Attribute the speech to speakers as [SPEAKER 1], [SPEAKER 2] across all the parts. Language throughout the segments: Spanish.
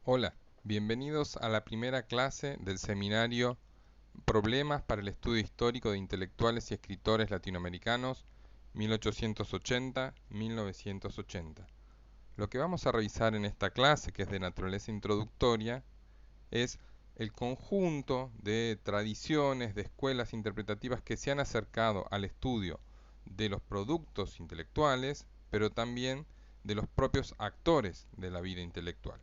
[SPEAKER 1] Hola, bienvenidos a la primera clase del seminario Problemas para el estudio histórico de intelectuales y escritores latinoamericanos 1880-1980. Lo que vamos a revisar en esta clase, que es de naturaleza introductoria, es el conjunto de tradiciones, de escuelas interpretativas que se han acercado al estudio de los productos intelectuales, pero también de los propios actores de la vida intelectual.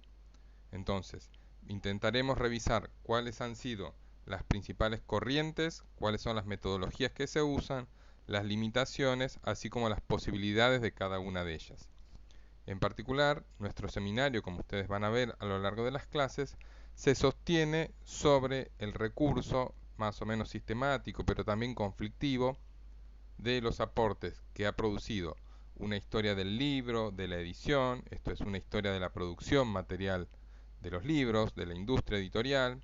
[SPEAKER 1] Entonces, intentaremos revisar cuáles han sido las principales corrientes, cuáles son las metodologías que se usan, las limitaciones, así como las posibilidades de cada una de ellas. En particular, nuestro seminario, como ustedes van a ver a lo largo de las clases, se sostiene sobre el recurso más o menos sistemático, pero también conflictivo, de los aportes que ha producido una historia del libro, de la edición, esto es una historia de la producción material de los libros, de la industria editorial,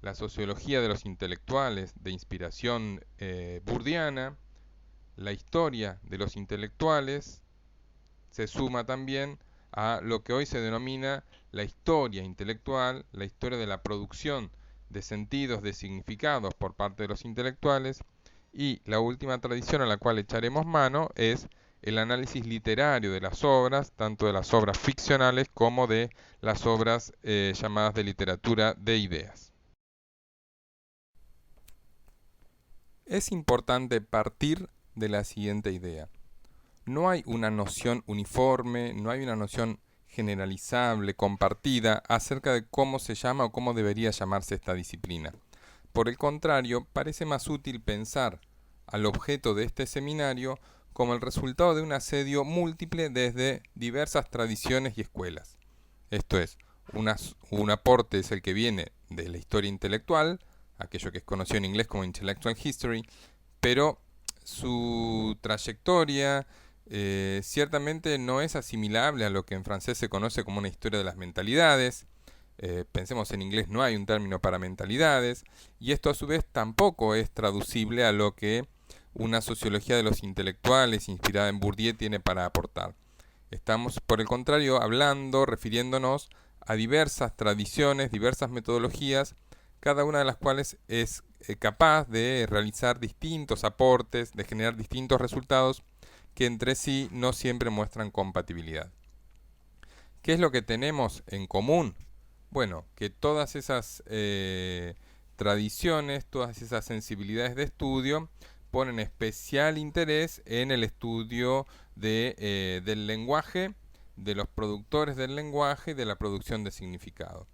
[SPEAKER 1] la sociología de los intelectuales de inspiración burdiana, la historia de los intelectuales, se suma también a lo que hoy se denomina la historia intelectual, la historia de la producción de sentidos, de significados por parte de los intelectuales, y la última tradición a la cual echaremos mano es el análisis literario de las obras, tanto de las obras ficcionales como de las obras llamadas de literatura de ideas. Es importante partir de la siguiente idea. No hay una noción uniforme, no hay una noción generalizable, compartida, acerca de cómo se llama o cómo debería llamarse esta disciplina. Por el contrario, parece más útil pensar al objeto de este seminario como el resultado de un asedio múltiple desde diversas tradiciones y escuelas. Esto es, un aporte es el que viene de la historia intelectual, aquello que es conocido en inglés como Intellectual History, pero su trayectoria ciertamente no es asimilable a lo que en francés se conoce como una historia de las mentalidades. Pensemos en inglés, no hay un término para mentalidades, y esto a su vez tampoco es traducible a lo que una sociología de los intelectuales inspirada en Bourdieu tiene para aportar. Estamos, por el contrario, hablando, refiriéndonos a diversas tradiciones, diversas metodologías, cada una de las cuales es capaz de realizar distintos aportes, de generar distintos resultados que entre sí no siempre muestran compatibilidad. ¿Qué es lo que tenemos en común? Bueno, que todas esas tradiciones, todas esas sensibilidades de estudio ponen especial interés en el estudio del lenguaje, de los productores del lenguaje y de la producción de significado.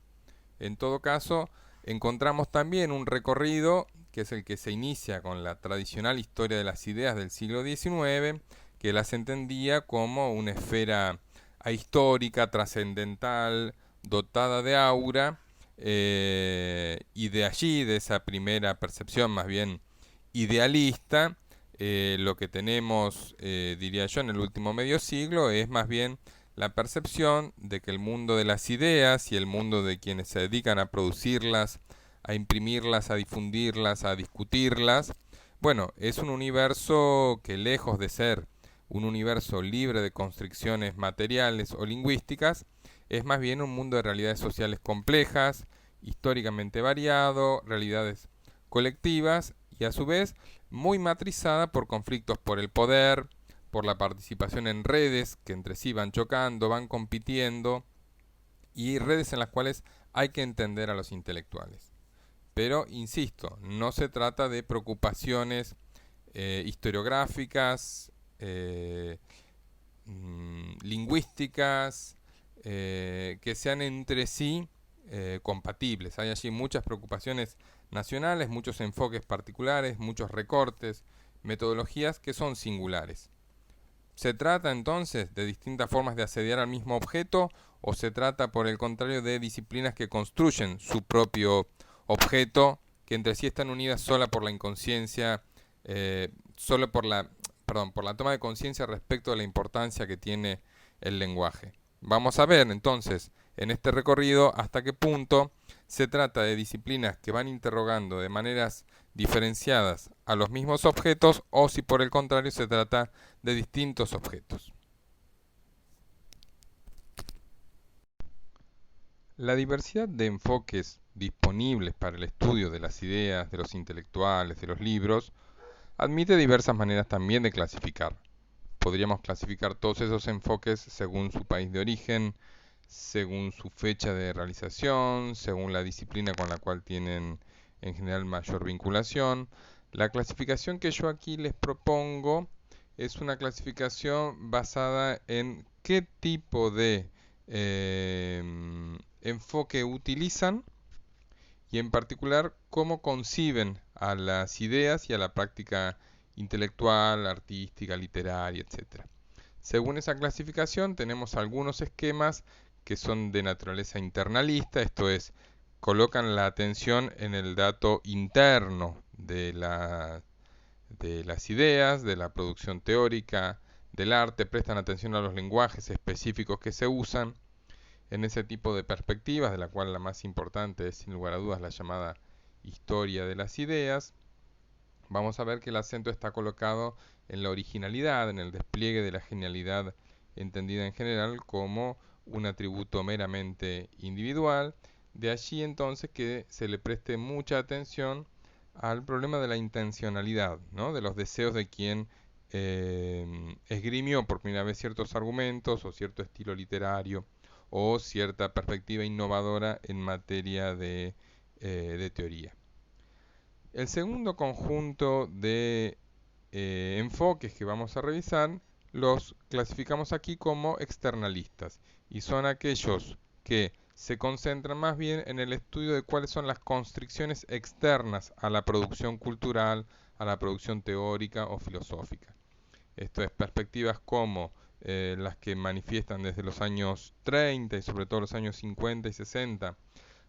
[SPEAKER 1] En todo caso, encontramos también un recorrido que es el que se inicia con la tradicional historia de las ideas del siglo XIX, que las entendía como una esfera ahistórica, trascendental, dotada de aura, y de allí, de esa primera percepción más bien idealista, lo que tenemos, diría yo, en el último medio siglo es más bien la percepción de que el mundo de las ideas y el mundo de quienes se dedican a producirlas, a imprimirlas, a difundirlas, a discutirlas, bueno, es un universo que lejos de ser un universo libre de constricciones materiales o lingüísticas, es más bien un mundo de realidades sociales complejas, históricamente variado, realidades colectivas y a su vez muy matrizada por conflictos por el poder, por la participación en redes que entre sí van chocando, van compitiendo, y redes en las cuales hay que entender a los intelectuales. Pero, insisto, no se trata de preocupaciones historiográficas, lingüísticas, que sean entre sí compatibles. Hay allí muchas preocupaciones nacionales, muchos enfoques particulares, muchos recortes, metodologías que son singulares. ¿Se trata entonces de distintas formas de asediar al mismo objeto o se trata por el contrario de disciplinas que construyen su propio objeto, que entre sí están unidas sola por la inconsciencia, solo por la toma de conciencia respecto de la importancia que tiene el lenguaje? Vamos a ver entonces en este recorrido hasta qué punto se trata de disciplinas que van interrogando de maneras diferenciadas a los mismos objetos o si por el contrario se trata de distintos objetos. La diversidad de enfoques disponibles para el estudio de las ideas, de los intelectuales, de los libros, admite diversas maneras también de clasificar. Podríamos clasificar todos esos enfoques según su país de origen, según su fecha de realización, según la disciplina con la cual tienen en general mayor vinculación. La clasificación que yo aquí les propongo es una clasificación basada en qué tipo de enfoque utilizan y en particular cómo conciben a las ideas y a la práctica intelectual, artística, literaria, etc. Según esa clasificación tenemos algunos esquemas que son de naturaleza internalista, esto es, colocan la atención en el dato interno de las ideas, de la producción teórica, del arte, prestan atención a los lenguajes específicos que se usan en ese tipo de perspectivas, de la cual la más importante es sin lugar a dudas la llamada historia de las ideas. Vamos a ver que el acento está colocado en la originalidad, en el despliegue de la genialidad entendida en general como un atributo meramente individual. De allí entonces que se le preste mucha atención al problema de la intencionalidad, ¿no? De los deseos de quien esgrimió por primera vez ciertos argumentos o cierto estilo literario o cierta perspectiva innovadora en materia de teoría. El segundo conjunto de enfoques que vamos a revisar los clasificamos aquí como externalistas y son aquellos que se concentran más bien en el estudio de cuáles son las constricciones externas a la producción cultural, a la producción teórica o filosófica. Esto es perspectivas como las que manifiestan desde los años 30 y sobre todo los años 50 y 60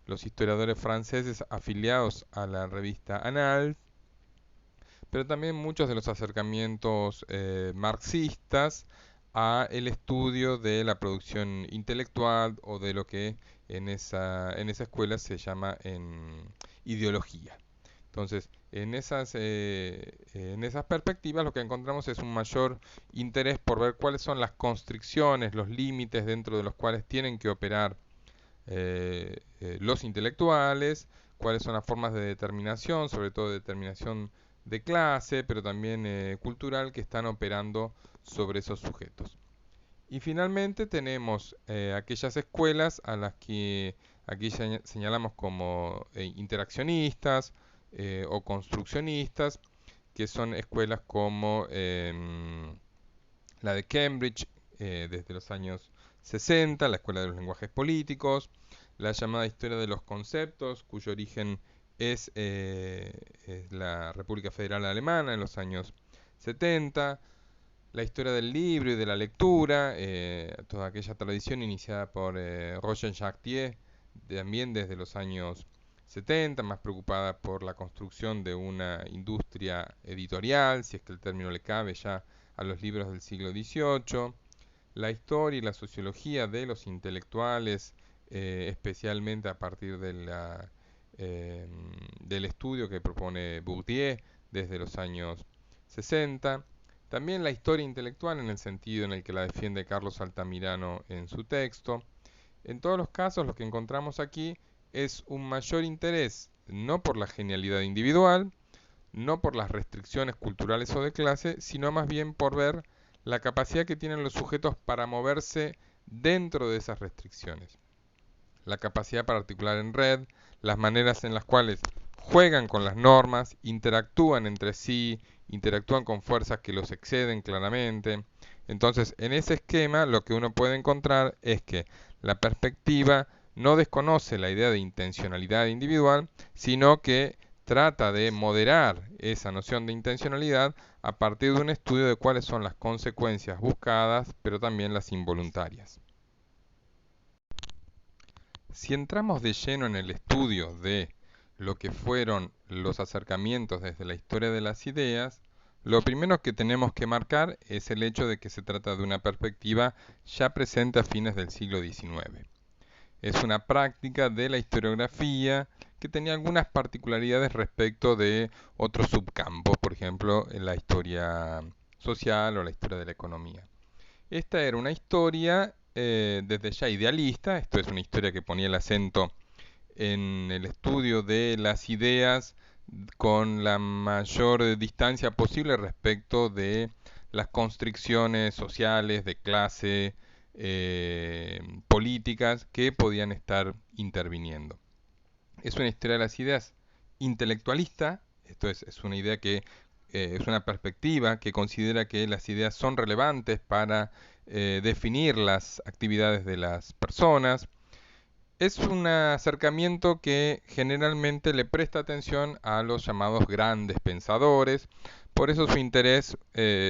[SPEAKER 1] los historiadores franceses afiliados a la revista Annales, pero también muchos de los acercamientos marxistas a el estudio de la producción intelectual o de lo que en esa escuela se llama ideología. Entonces, en esas perspectivas lo que encontramos es un mayor interés por ver cuáles son las constricciones, los límites dentro de los cuales tienen que operar los intelectuales, cuáles son las formas de determinación, sobre todo de determinación de clase, pero también cultural, que están operando sobre esos sujetos. Y finalmente tenemos aquellas escuelas a las que aquí señalamos como interaccionistas o construccionistas, que son escuelas como la de Cambridge desde los años 60, la Escuela de los Lenguajes Políticos, la llamada Historia de los Conceptos, cuyo origen es la República Federal Alemana en los años 70, la historia del libro y de la lectura, toda aquella tradición iniciada por Roger Chartier, también desde los años 70, más preocupada por la construcción de una industria editorial, si es que el término le cabe ya a los libros del siglo XVIII, la historia y la sociología de los intelectuales, especialmente a partir del estudio que propone Bourdieu desde los años 60, también la historia intelectual en el sentido en el que la defiende Carlos Altamirano en su texto. En todos los casos lo que encontramos aquí es un mayor interés no por la genialidad individual, no por las restricciones culturales o de clase, sino más bien por ver la capacidad que tienen los sujetos para moverse dentro de esas restricciones. La capacidad para articular en red, las maneras en las cuales juegan con las normas, interactúan entre sí, interactúan con fuerzas que los exceden claramente. Entonces, en ese esquema lo que uno puede encontrar es que la perspectiva no desconoce la idea de intencionalidad individual, sino que trata de moderar esa noción de intencionalidad a partir de un estudio de cuáles son las consecuencias buscadas, pero también las involuntarias. Si entramos de lleno en el estudio de lo que fueron los acercamientos desde la historia de las ideas, lo primero que tenemos que marcar es el hecho de que se trata de una perspectiva ya presente a fines del siglo XIX. Es una práctica de la historiografía que tenía algunas particularidades respecto de otros subcampos, por ejemplo, en la historia social o la historia de la economía. Esta era una historia desde ya idealista. Esto es una historia que ponía el acento en el estudio de las ideas con la mayor distancia posible respecto de las constricciones sociales, de clase, políticas que podían estar interviniendo. Es una historia de las ideas intelectualista. Esto es una idea que es una perspectiva que considera que las ideas son relevantes para definir las actividades de las personas. Es un acercamiento que generalmente le presta atención a los llamados grandes pensadores. Por eso su interés,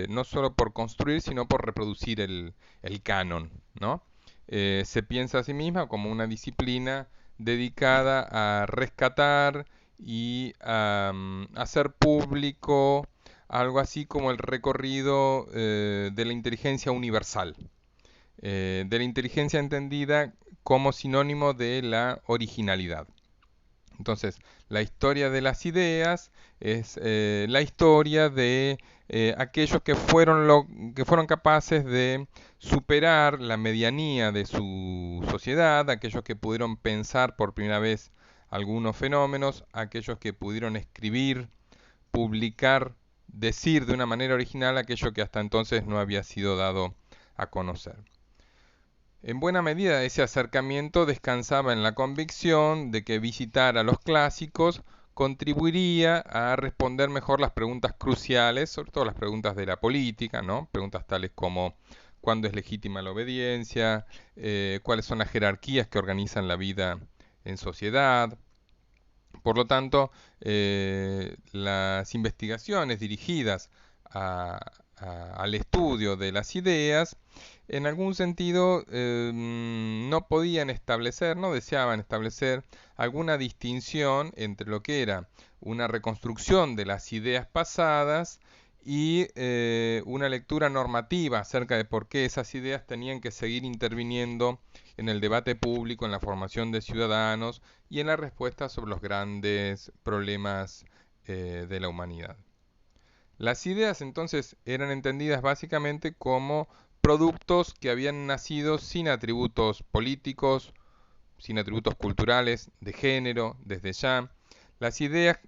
[SPEAKER 1] no solo por construir, sino por reproducir el canon, ¿no? Se piensa a sí misma como una disciplina dedicada a rescatar y a hacer público algo así como el recorrido de la inteligencia universal, de la inteligencia entendida como sinónimo de la originalidad. Entonces, la historia de las ideas es la historia de aquellos que fueron capaces de superar la medianía de su sociedad, aquellos que pudieron pensar por primera vez algunos fenómenos, aquellos que pudieron escribir, publicar, decir de una manera original aquello que hasta entonces no había sido dado a conocer. En buena medida ese acercamiento descansaba en la convicción de que visitar a los clásicos contribuiría a responder mejor las preguntas cruciales, sobre todo las preguntas de la política, ¿no? Preguntas tales como ¿cuándo es legítima la obediencia? ¿Cuáles son las jerarquías que organizan la vida en sociedad? Por lo tanto, las investigaciones dirigidas al estudio de las ideas, en algún sentido, no podían establecer, no deseaban establecer alguna distinción entre lo que era una reconstrucción de las ideas pasadas y una lectura normativa acerca de por qué esas ideas tenían que seguir interviniendo en el debate público, en la formación de ciudadanos y en la respuesta sobre los grandes problemas de la humanidad. Las ideas entonces eran entendidas básicamente como productos que habían nacido sin atributos políticos, sin atributos culturales, de género, desde ya. Las ideas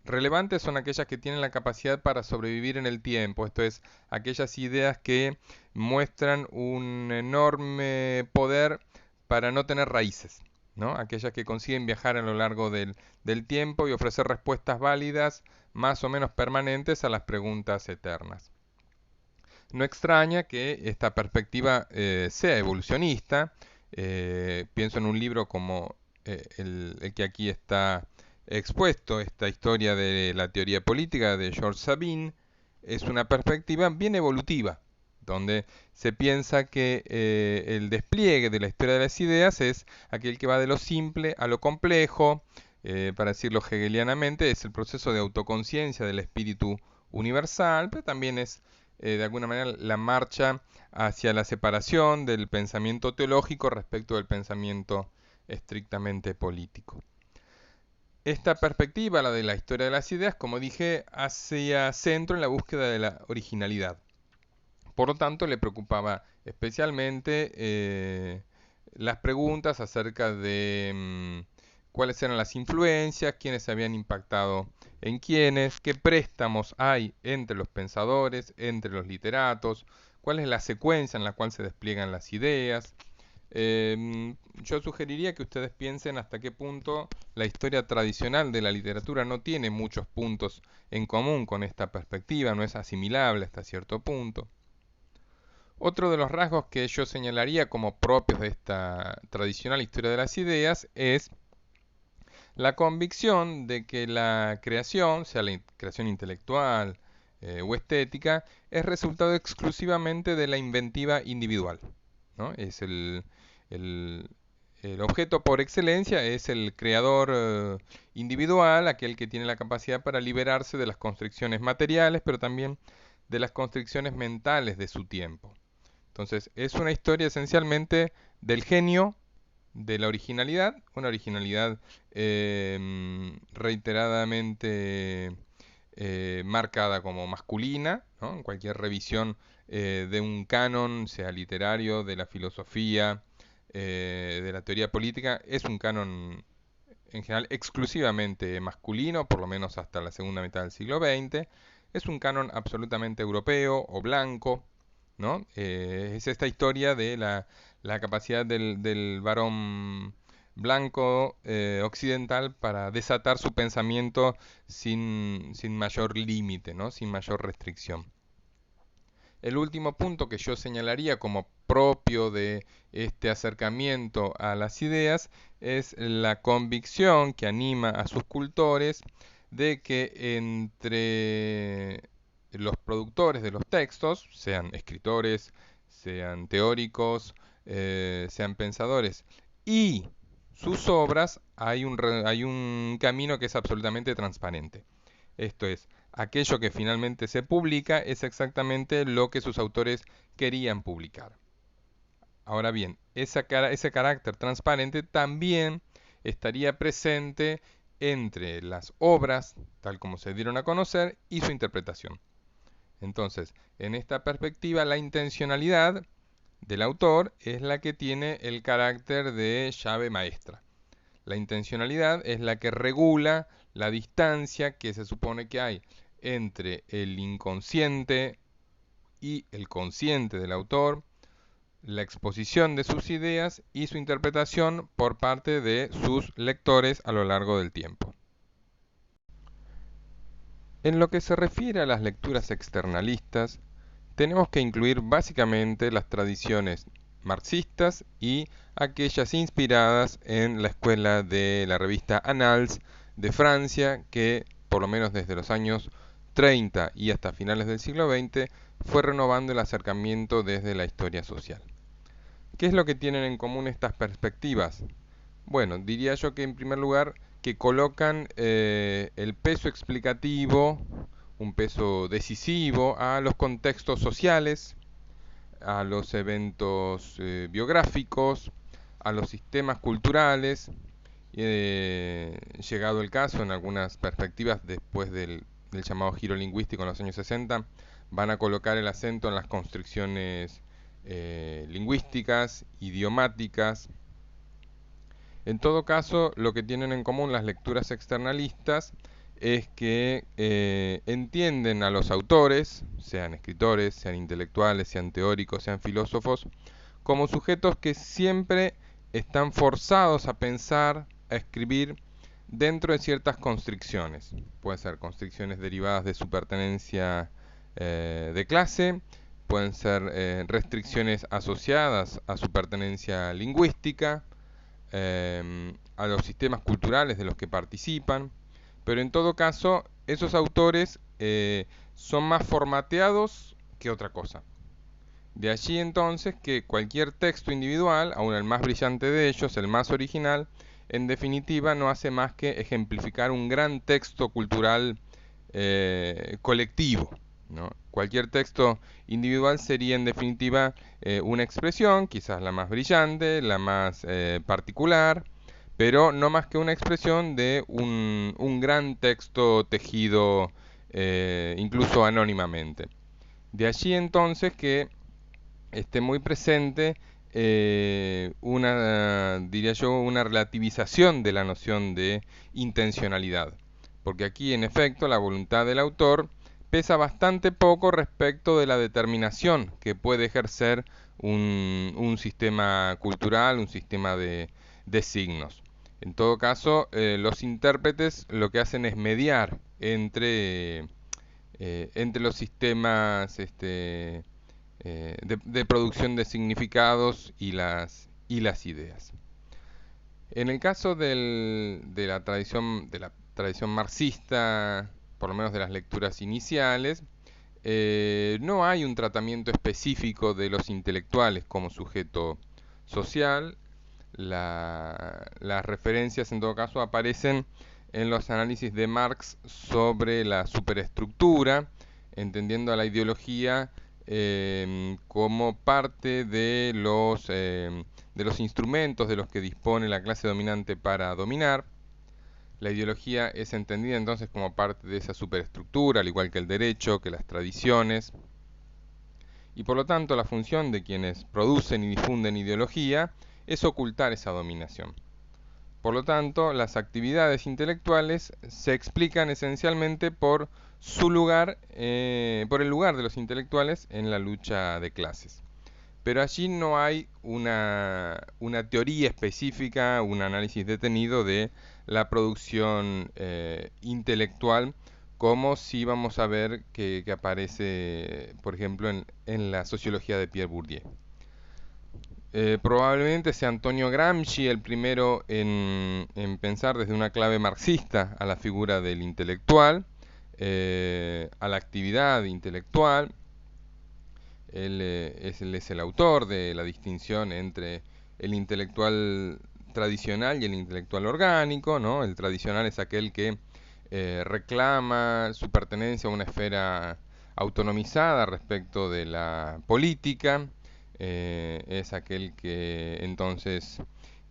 [SPEAKER 1] relevantes son aquellas que tienen la capacidad para sobrevivir en el tiempo, esto es, aquellas ideas que muestran un enorme poder para no tener raíces, ¿no? Aquellas que consiguen viajar a lo largo del tiempo y ofrecer respuestas válidas, más o menos permanentes, a las preguntas eternas. No extraña que esta perspectiva sea evolucionista. Pienso en un libro como el que aquí está expuesto, esta historia de la teoría política de George Sabine. Es una perspectiva bien evolutiva, donde se piensa que el despliegue de la historia de las ideas es aquel que va de lo simple a lo complejo. Para decirlo hegelianamente, es el proceso de autoconciencia del espíritu universal, pero también es de alguna manera la marcha hacia la separación del pensamiento teológico respecto del pensamiento estrictamente político. Esta perspectiva, la de la historia de las ideas, como dije, hacía centro en la búsqueda de la originalidad. Por lo tanto, le preocupaba especialmente las preguntas acerca de cuáles eran las influencias, quiénes habían impactado en quiénes, qué préstamos hay entre los pensadores, entre los literatos, cuál es la secuencia en la cual se despliegan las ideas. Yo sugeriría que ustedes piensen hasta qué punto la historia tradicional de la literatura no tiene muchos puntos en común con esta perspectiva, no es asimilable hasta cierto punto. Otro de los rasgos que yo señalaría como propios de esta tradicional historia de las ideas es la convicción de que la creación, sea la creación intelectual o estética, es resultado exclusivamente de la inventiva individual, ¿no? Es el, el objeto por excelencia es el creador individual, aquel que tiene la capacidad para liberarse de las constricciones materiales, pero también de las constricciones mentales de su tiempo. Entonces, es una historia esencialmente del genio, de la originalidad, una originalidad reiteradamente marcada como masculina, ¿no? En cualquier revisión de un canon, sea literario, de la filosofía, de la teoría política, es un canon en general exclusivamente masculino, por lo menos hasta la segunda mitad del siglo XX. Es un canon absolutamente europeo o blanco, ¿no? Es esta historia de la capacidad del varón blanco occidental para desatar su pensamiento sin mayor límite, ¿no? Sin mayor restricción. El último punto que yo señalaría como propio de este acercamiento a las ideas es la convicción que anima a sus cultores de que entre los productores de los textos, sean escritores, sean teóricos, sean pensadores, y sus obras hay un camino que es absolutamente transparente. Esto es, aquello que finalmente se publica es exactamente lo que sus autores querían publicar. Ahora bien, ese carácter transparente también estaría presente entre las obras, tal como se dieron a conocer, y su interpretación. Entonces, en esta perspectiva, la intencionalidad del autor es la que tiene el carácter de llave maestra. La intencionalidad es la que regula la distancia que se supone que hay entre el inconsciente y el consciente del autor, la exposición de sus ideas y su interpretación por parte de sus lectores a lo largo del tiempo. En lo que se refiere a las lecturas externalistas, tenemos que incluir básicamente las tradiciones marxistas y aquellas inspiradas en la escuela de la revista Annales de Francia, que por lo menos desde los años 30 y hasta finales del siglo XX fue renovando el acercamiento desde la historia social. ¿Qué es lo que tienen en común estas perspectivas? Bueno, diría yo que en primer lugar que colocan el peso explicativo, un peso decisivo a los contextos sociales, a los eventos biográficos, a los sistemas culturales, llegado el caso en algunas perspectivas después del llamado giro lingüístico en los años 60, van a colocar el acento en las construcciones lingüísticas, idiomáticas. En todo caso, lo que tienen en común las lecturas externalistas es que entienden a los autores, sean escritores, sean intelectuales, sean teóricos, sean filósofos, como sujetos que siempre están forzados a pensar, a escribir dentro de ciertas constricciones. Pueden ser constricciones derivadas de su pertenencia de clase, pueden ser restricciones asociadas a su pertenencia lingüística, a los sistemas culturales de los que participan, pero en todo caso esos autores son más formateados que otra cosa. De allí entonces que cualquier texto individual, aun el más brillante de ellos, el más original, en definitiva no hace más que ejemplificar un gran texto cultural colectivo, ¿no? Cualquier texto individual sería en definitiva una expresión, quizás la más brillante, la más particular, pero no más que una expresión de un gran texto tejido incluso anónimamente. De allí entonces que esté muy presente diría yo, una relativización de la noción de intencionalidad, porque aquí en efecto la voluntad del autor pesa bastante poco respecto de la determinación que puede ejercer un sistema cultural, un sistema de signos. En todo caso, los intérpretes lo que hacen es mediar entre los sistemas de producción de significados y las ideas. En el caso de la tradición marxista, por lo menos de las lecturas iniciales, no hay un tratamiento específico de los intelectuales como sujeto social. Las referencias en todo caso aparecen en los análisis de Marx sobre la superestructura, entendiendo a la ideología como parte de los instrumentos de los que dispone la clase dominante para dominar. La ideología es entendida entonces como parte de esa superestructura, al igual que el derecho, que las tradiciones. y por lo tanto la función de quienes producen y difunden ideología es ocultar esa dominación. Por lo tanto, las actividades intelectuales se explican esencialmente por su lugar, por el lugar de los intelectuales en la lucha de clases. Pero allí no hay una teoría específica, un análisis detenido de la producción intelectual, como si vamos a ver que aparece, por ejemplo, en la sociología de Pierre Bourdieu. Probablemente sea Antonio Gramsci el primero en pensar desde una clave marxista a la figura del intelectual, a la actividad intelectual. Él es el autor de la distinción entre el intelectual tradicional y el intelectual orgánico, ¿no? El tradicional es aquel que reclama su pertenencia a una esfera autonomizada respecto de la política, es aquel que entonces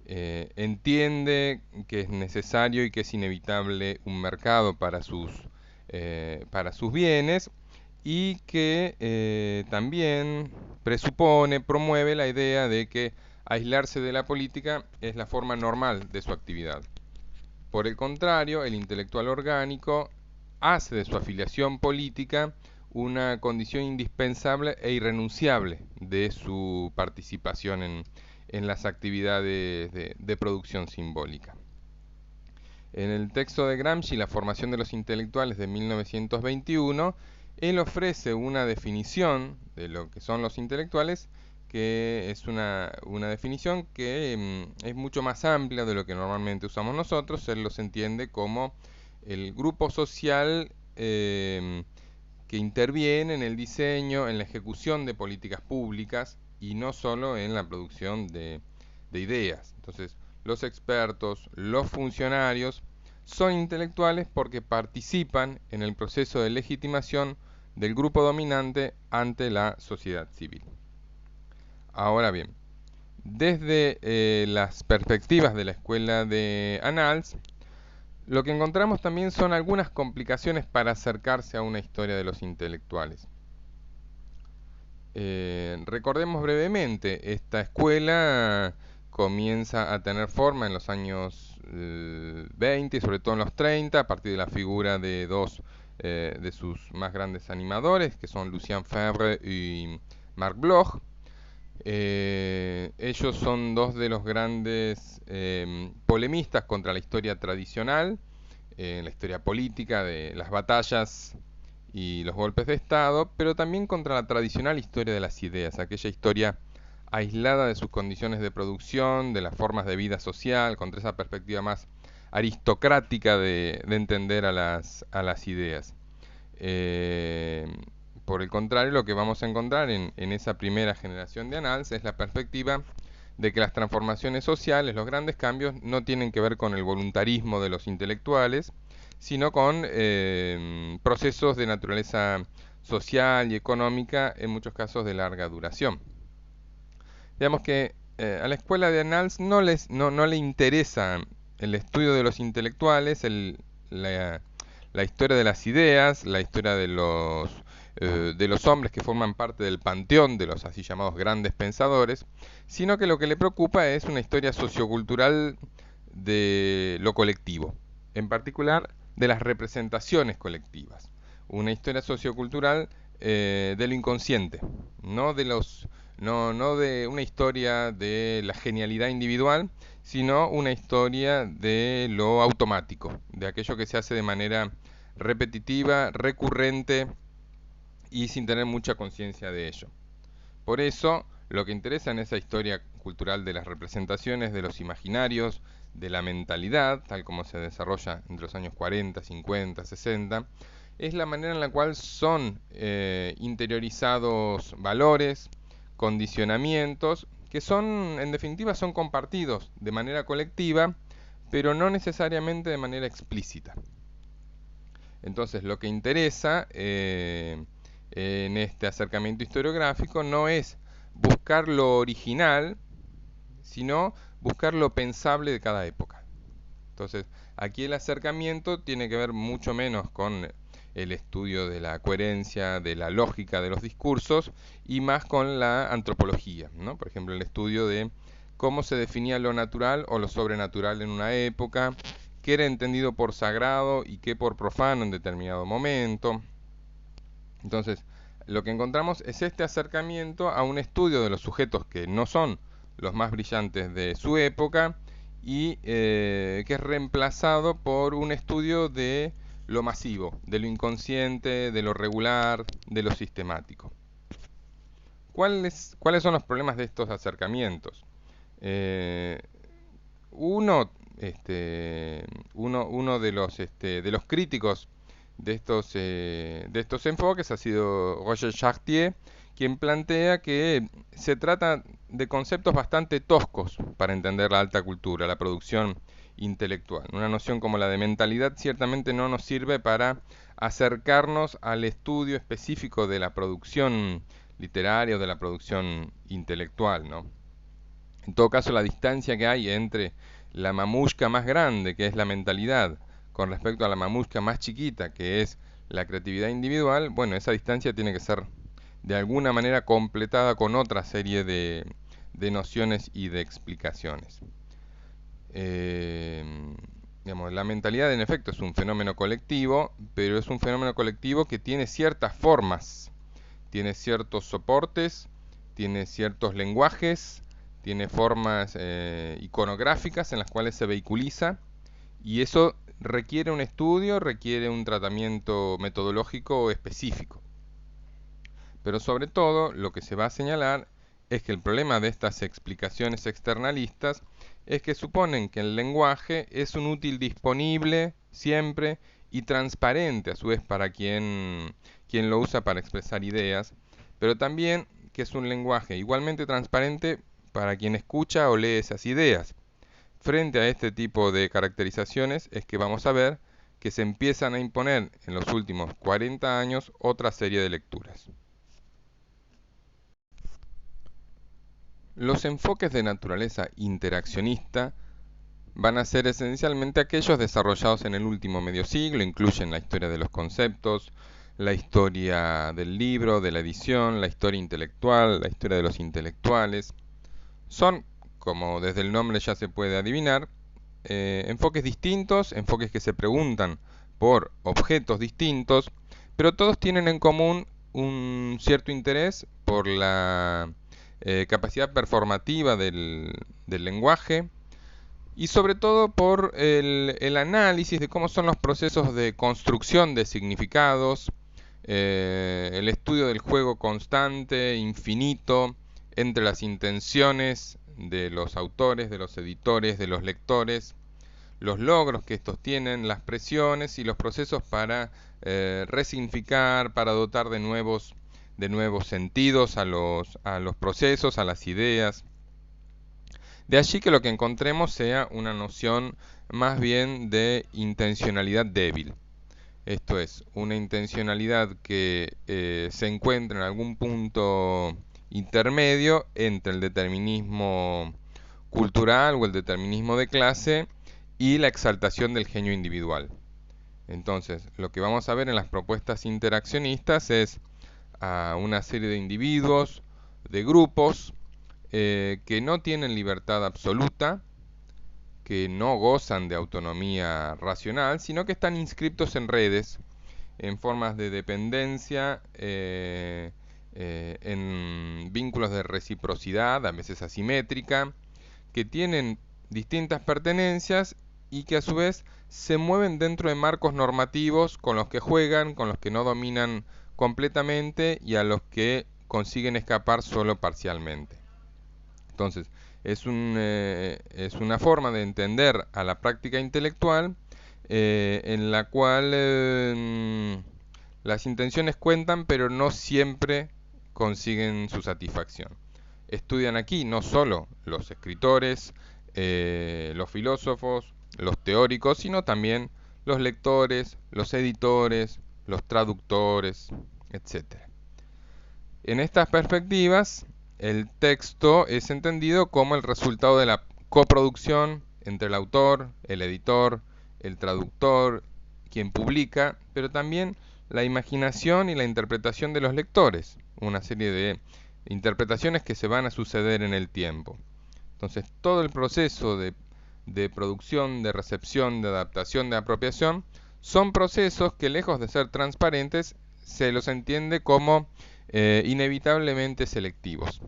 [SPEAKER 1] entiende que es necesario y que es inevitable un mercado para sus bienes y que también presupone, promueve la idea de que aislarse de la política es la forma normal de su actividad. Por el contrario, el intelectual orgánico hace de su afiliación política una condición indispensable e irrenunciable de su participación en las actividades de producción simbólica. En el texto de Gramsci, La formación de los intelectuales de 1921, él ofrece una definición de lo que son los intelectuales, que es una definición que es mucho más amplia de lo que normalmente usamos nosotros. Él los entiende como el grupo social que interviene en el diseño, en la ejecución de políticas públicas y no solo en la producción de ideas. Entonces, los expertos, los funcionarios, son intelectuales porque participan en el proceso de legitimación del grupo dominante ante la sociedad civil. Ahora bien, desde las perspectivas de la escuela de Annales, lo que encontramos también son algunas complicaciones para acercarse a una historia de los intelectuales. Recordemos brevemente, esta escuela comienza a tener forma en los años 20 y sobre todo en los 30, a partir de la figura de dos de sus más grandes animadores, que son Lucien Febvre y Marc Bloch. Ellos son dos de los grandes polemistas contra la historia tradicional, la historia política de las batallas y los golpes de Estado, pero también contra la tradicional historia de las ideas, aquella historia aislada de sus condiciones de producción, de las formas de vida social, contra esa perspectiva más aristocrática de entender a las ideas. Por el contrario, lo que vamos a encontrar en esa primera generación de Annales es la perspectiva de que las transformaciones sociales, los grandes cambios, no tienen que ver con el voluntarismo de los intelectuales, sino con procesos de naturaleza social y económica, en muchos casos de larga duración. Digamos que a la escuela de Annales no le interesa el estudio de los intelectuales, la historia de las ideas, la historia de los hombres que forman parte del panteón de los así llamados grandes pensadores, sino que lo que le preocupa es una historia sociocultural de lo colectivo, en particular de las representaciones colectivas, una historia sociocultural de lo inconsciente, no de una historia de la genialidad individual, sino una historia de lo automático, de aquello que se hace de manera repetitiva, recurrente y sin tener mucha conciencia de ello. Por eso, lo que interesa en esa historia cultural de las representaciones, de los imaginarios, de la mentalidad, tal como se desarrolla entre los años 40, 50, 60, es la manera en la cual son interiorizados valores, condicionamientos, que son, en definitiva, son compartidos de manera colectiva, pero no necesariamente de manera explícita. Entonces, lo que interesa en este acercamiento historiográfico no es buscar lo original, sino buscar lo pensable de cada época. Entonces, aquí el acercamiento tiene que ver mucho menos con el estudio de la coherencia, de la lógica de los discursos, y más con la antropología, ¿no? Por ejemplo, el estudio de cómo se definía lo natural o lo sobrenatural en una época, qué era entendido por sagrado y qué por profano en determinado momento. Entonces, lo que encontramos es este acercamiento a un estudio de los sujetos que no son los más brillantes de su época y que es reemplazado por un estudio de lo masivo, de lo inconsciente, de lo regular, de lo sistemático. ¿Cuáles son los problemas de estos acercamientos? Eh, uno, uno de los críticos de estos enfoques ha sido Roger Chartier, quien plantea que se trata de conceptos bastante toscos para entender la alta cultura, la producción intelectual. Una noción como la de mentalidad ciertamente no nos sirve para acercarnos al estudio específico de la producción literaria o de la producción intelectual, ¿no? En todo caso, la distancia que hay entre la mamushka más grande, que es la mentalidad, con respecto a la mamushka más chiquita, que es la creatividad individual, bueno, esa distancia tiene que ser de alguna manera completada con otra serie de nociones y de explicaciones. Eh, digamos, la mentalidad en efecto es un fenómeno colectivo, pero es un fenómeno colectivo que tiene ciertas formas, tiene ciertos soportes, tiene ciertos lenguajes, tiene formas iconográficas en las cuales se vehiculiza, y eso requiere un estudio, requiere un tratamiento metodológico específico. Pero sobre todo, lo que se va a señalar es que el problema de estas explicaciones externalistas es que suponen que el lenguaje es un útil disponible siempre y transparente a su vez para quien lo usa para expresar ideas, pero también que es un lenguaje igualmente transparente para quien escucha o lee esas ideas. Frente a este tipo de caracterizaciones es que vamos a ver que se empiezan a imponer en los últimos 40 años otra serie de lecturas. Los enfoques de naturaleza interaccionista van a ser esencialmente aquellos desarrollados en el último medio siglo, incluyen la historia de los conceptos, la historia del libro, de la edición, la historia intelectual, la historia de los intelectuales. Son, como desde el nombre ya se puede adivinar, enfoques distintos, enfoques que se preguntan por objetos distintos, pero todos tienen en común un cierto interés por la capacidad performativa del lenguaje y sobre todo por el análisis de cómo son los procesos de construcción de significados, el estudio del juego constante, infinito, entre las intenciones de los autores, de los editores, de los lectores, los logros que estos tienen, las presiones y los procesos para resignificar, para dotar de nuevos sentidos a los procesos, a las ideas. De allí que lo que encontremos sea una noción más bien de intencionalidad débil. Esto es, una intencionalidad que se encuentra en algún punto intermedio entre el determinismo cultural o el determinismo de clase y la exaltación del genio individual. Entonces, lo que vamos a ver en las propuestas interaccionistas es a una serie de individuos, de grupos, que no tienen libertad absoluta, que no gozan de autonomía racional, sino que están inscriptos en redes, en formas de dependencia, en vínculos de reciprocidad, a veces asimétrica, que tienen distintas pertenencias y que a su vez se mueven dentro de marcos normativos con los que juegan, con los que no dominan completamente y a los que consiguen escapar solo parcialmente. Entonces, es una forma de entender a la práctica intelectual en la cual las intenciones cuentan, pero no siempre consiguen su satisfacción. Estudian aquí no solo los escritores, los filósofos, los teóricos, sino también los lectores, los editores, los traductores, etc. En estas perspectivas, el texto es entendido como el resultado de la coproducción entre el autor, el editor, el traductor, quien publica, pero también la imaginación y la interpretación de los lectores, una serie de interpretaciones que se van a suceder en el tiempo. Entonces, todo el proceso de producción, de recepción, de adaptación, de apropiación, son procesos que lejos de ser transparentes, se los entiende como inevitablemente selectivos.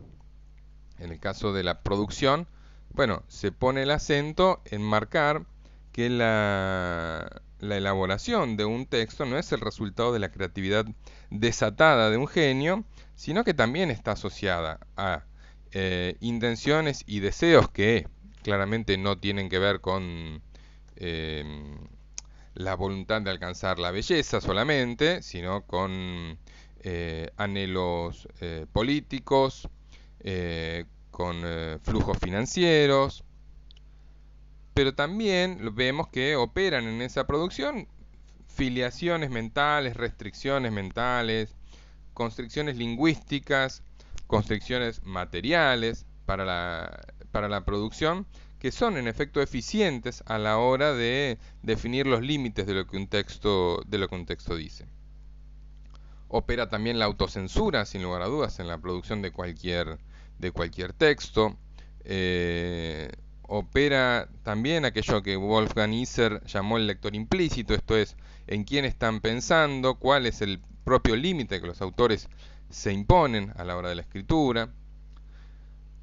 [SPEAKER 1] En el caso de la producción, bueno, se pone el acento en marcar que la elaboración de un texto no es el resultado de la creatividad desatada de un genio, sino que también está asociada a intenciones y deseos que claramente no tienen que ver con eh, la voluntad de alcanzar la belleza solamente, sino con anhelos políticos, con flujos financieros, pero también vemos que operan en esa producción filiaciones mentales, restricciones mentales, constricciones lingüísticas, constricciones materiales para la producción, que son en efecto eficientes a la hora de definir los límites de lo que un texto dice. Opera también la autocensura, sin lugar a dudas, en la producción de cualquier texto. Opera también aquello que Wolfgang Iser llamó el lector implícito, esto es, en quién están pensando, cuál es el propio límite que los autores se imponen a la hora de la escritura.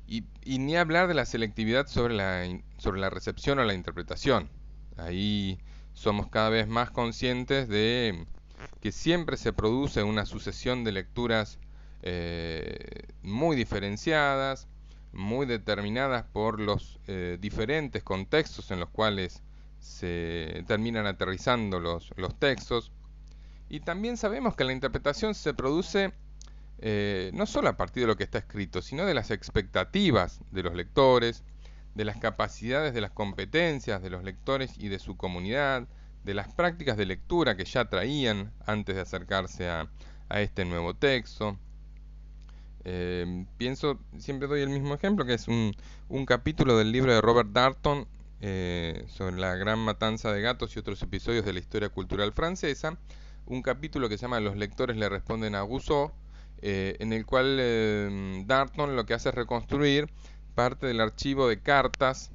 [SPEAKER 1] Y ni hablar de la selectividad sobre la recepción o la interpretación. Ahí somos cada vez más conscientes de que siempre se produce una sucesión de lecturas muy diferenciadas, muy determinadas por los diferentes contextos en los cuales se terminan aterrizando los textos. Y también sabemos que la interpretación se produce no solo a partir de lo que está escrito, sino de las expectativas de los lectores, de las capacidades, de las competencias de los lectores y de su comunidad, de las prácticas de lectura que ya traían antes de acercarse a este nuevo texto. Siempre doy el mismo ejemplo, que es un capítulo del libro de Robert Darnton sobre la gran matanza de gatos y otros episodios de la historia cultural francesa, un capítulo que se llama Los lectores le responden a Rousseau, en el cual Darnton lo que hace es reconstruir parte del archivo de cartas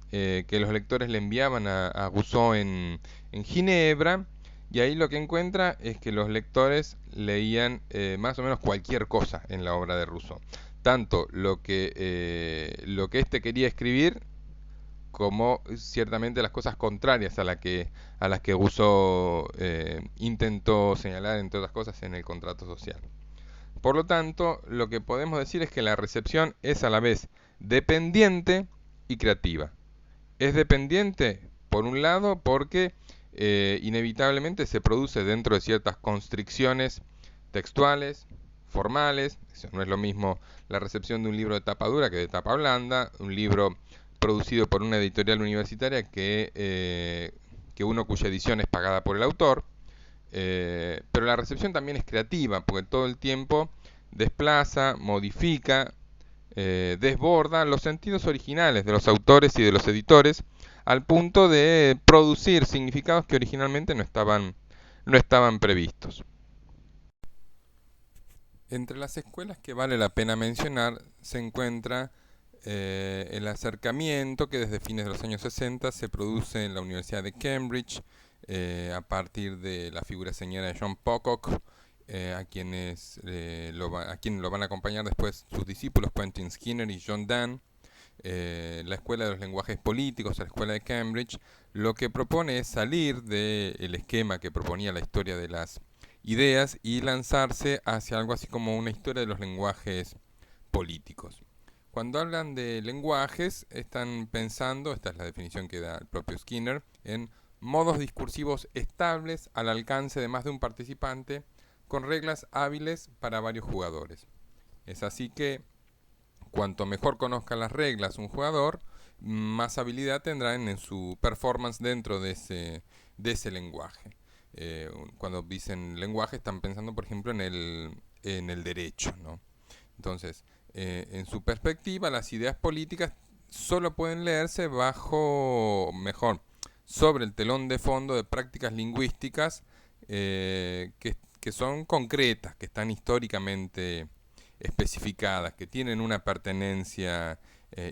[SPEAKER 1] que los lectores le enviaban a Rousseau en Ginebra, y ahí lo que encuentra es que los lectores leían más o menos cualquier cosa en la obra de Rousseau, tanto lo que éste quería escribir como ciertamente las cosas contrarias a las que Rousseau intentó señalar, entre otras cosas, en el contrato social. Por lo tanto, lo que podemos decir es que la recepción es a la vez dependiente y creativa. Es dependiente, por un lado, porque inevitablemente se produce dentro de ciertas constricciones textuales, formales. Eso no es lo mismo la recepción de un libro de tapa dura que de tapa blanda, un libro producido por una editorial universitaria que uno cuya edición es pagada por el autor. Pero la recepción también es creativa, porque todo el tiempo desplaza, modifica, desborda los sentidos originales de los autores y de los editores, al punto de producir significados que originalmente no estaban previstos. Entre las escuelas que vale la pena mencionar se encuentra el acercamiento que desde fines de los años 60 se produce en la Universidad de Cambridge a partir de la figura señalada de John Pocock, a quienes a quien lo van a acompañar después sus discípulos Quentin Skinner y John Donne. La Escuela de los Lenguajes Políticos, la Escuela de Cambridge, lo que propone es salir del esquema que proponía la historia de las ideas y lanzarse hacia algo así como una historia de los lenguajes políticos. Cuando hablan de lenguajes, están pensando, esta es la definición que da el propio Skinner, en modos discursivos estables al alcance de más de un participante, con reglas hábiles para varios jugadores. Es así que cuanto mejor conozca las reglas un jugador, más habilidad tendrá en su performance dentro de ese lenguaje. Cuando dicen lenguaje están pensando, por ejemplo, en el derecho, ¿no? Entonces, en su perspectiva, las ideas políticas solo pueden leerse sobre el telón de fondo de prácticas lingüísticas que son concretas, que están históricamente especificadas, que tienen una pertenencia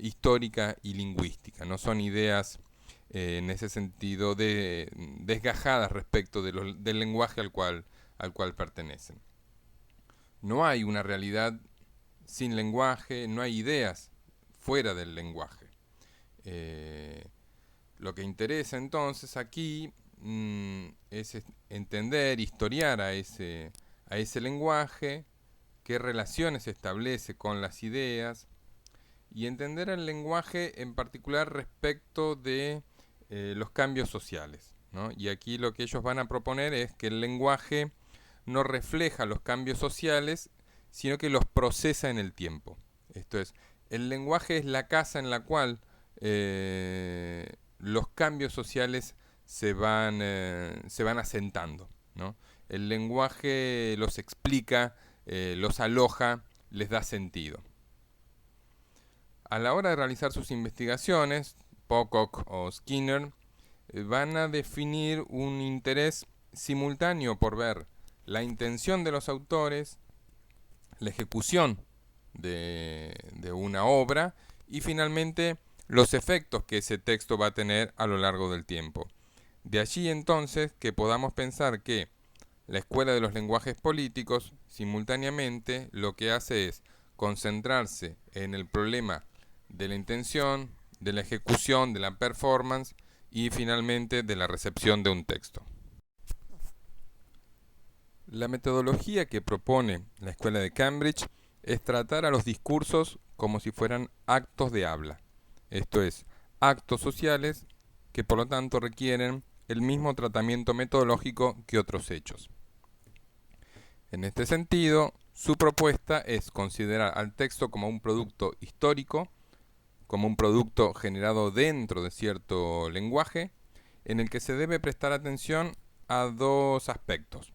[SPEAKER 1] histórica y lingüística. No son ideas en ese sentido desgajadas respecto del lenguaje al cual pertenecen. No hay una realidad sin lenguaje, no hay ideas fuera del lenguaje. Lo que interesa entonces aquí es entender, historiar a ese lenguaje, qué relaciones establece con las ideas y entender el lenguaje en particular respecto de los cambios sociales, ¿no? Y aquí lo que ellos van a proponer es que el lenguaje no refleja los cambios sociales, sino que los procesa en el tiempo. Esto es, el lenguaje es la casa en la cual los cambios sociales se van asentando, ¿no? El lenguaje los explica, los aloja, les da sentido. A la hora de realizar sus investigaciones, Pocock o Skinner van a definir un interés simultáneo por ver la intención de los autores, la ejecución de una obra y finalmente los efectos que ese texto va a tener a lo largo del tiempo. De allí entonces que podamos pensar que la escuela de los lenguajes políticos simultáneamente lo que hace es concentrarse en el problema de la intención, de la ejecución, de la performance y finalmente de la recepción de un texto. La metodología que propone la Escuela de Cambridge es tratar a los discursos como si fueran actos de habla, esto es, actos sociales que por lo tanto requieren el mismo tratamiento metodológico que otros hechos. En este sentido, su propuesta es considerar al texto como un producto histórico, como un producto generado dentro de cierto lenguaje, en el que se debe prestar atención a dos aspectos.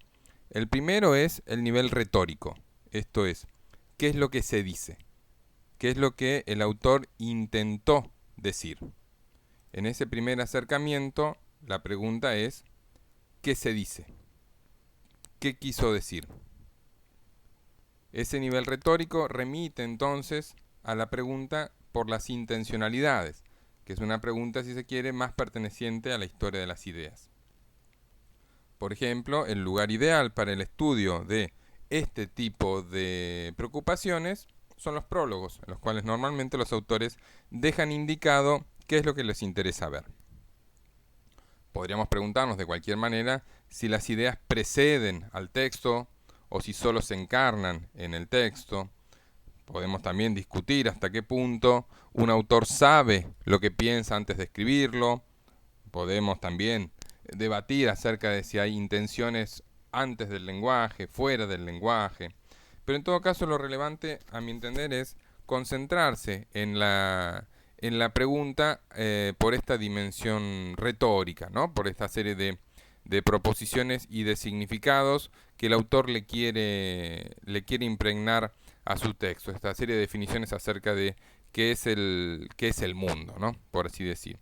[SPEAKER 1] El primero es el nivel retórico, esto es, ¿qué es lo que se dice? ¿Qué es lo que el autor intentó decir? En ese primer acercamiento, la pregunta es, ¿qué se dice? ¿Qué quiso decir? Ese nivel retórico remite entonces a la pregunta por las intencionalidades, que es una pregunta, si se quiere, más perteneciente a la historia de las ideas. Por ejemplo, el lugar ideal para el estudio de este tipo de preocupaciones son los prólogos, en los cuales normalmente los autores dejan indicado qué es lo que les interesa ver. Podríamos preguntarnos de cualquier manera si las ideas preceden al texto o si solo se encarnan en el texto. Podemos también discutir hasta qué punto un autor sabe lo que piensa antes de escribirlo. Podemos también debatir acerca de si hay intenciones antes del lenguaje, fuera del lenguaje. Pero en todo caso lo relevante, a mi entender, es concentrarse en la pregunta por esta dimensión retórica, ¿no? Por esta serie de proposiciones y de significados que el autor le quiere impregnar a su texto, esta serie de definiciones acerca de qué es el mundo, ¿no? Por así decir.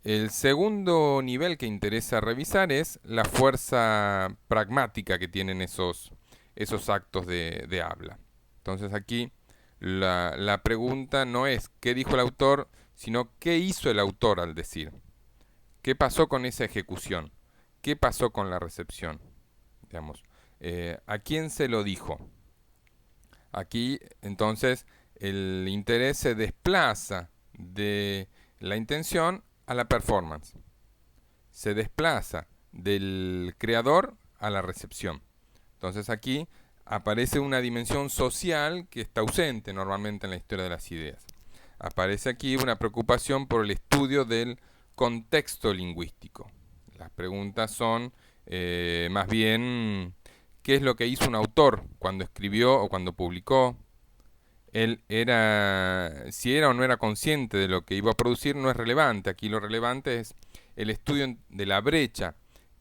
[SPEAKER 1] El segundo nivel que interesa revisar es la fuerza pragmática que tienen esos actos de habla. Entonces aquí la pregunta no es qué dijo el autor, sino qué hizo el autor al decir. ¿Qué pasó con esa ejecución? ¿Qué pasó con la recepción? Digamos, ¿a quién se lo dijo? Aquí, entonces, el interés se desplaza de la intención a la performance. Se desplaza del creador a la recepción. Entonces aquí aparece una dimensión social que está ausente normalmente en la historia de las ideas. Aparece aquí una preocupación por el estudio del contexto lingüístico. Las preguntas son más bien qué es lo que hizo un autor cuando escribió o cuando publicó. Si era o no era consciente de lo que iba a producir no es relevante. Aquí lo relevante es el estudio de la brecha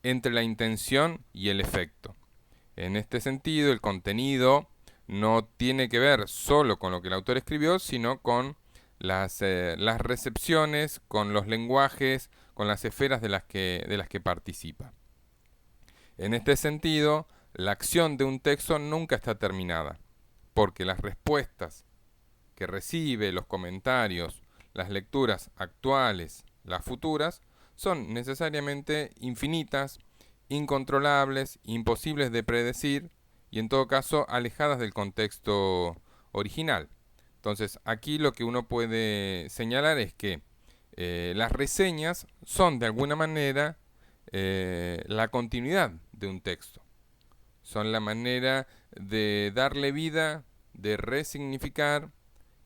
[SPEAKER 1] entre la intención y el efecto. En este sentido, el contenido no tiene que ver solo con lo que el autor escribió, sino con las recepciones, con los lenguajes, con las esferas de las que participa. En este sentido, la acción de un texto nunca está terminada, porque las respuestas que recibe, los comentarios, las lecturas actuales, las futuras, son necesariamente infinitas, incontrolables, imposibles de predecir y en todo caso alejadas del contexto original. Entonces aquí lo que uno puede señalar es que las reseñas son de alguna manera la continuidad de un texto. Son la manera de darle vida, de resignificar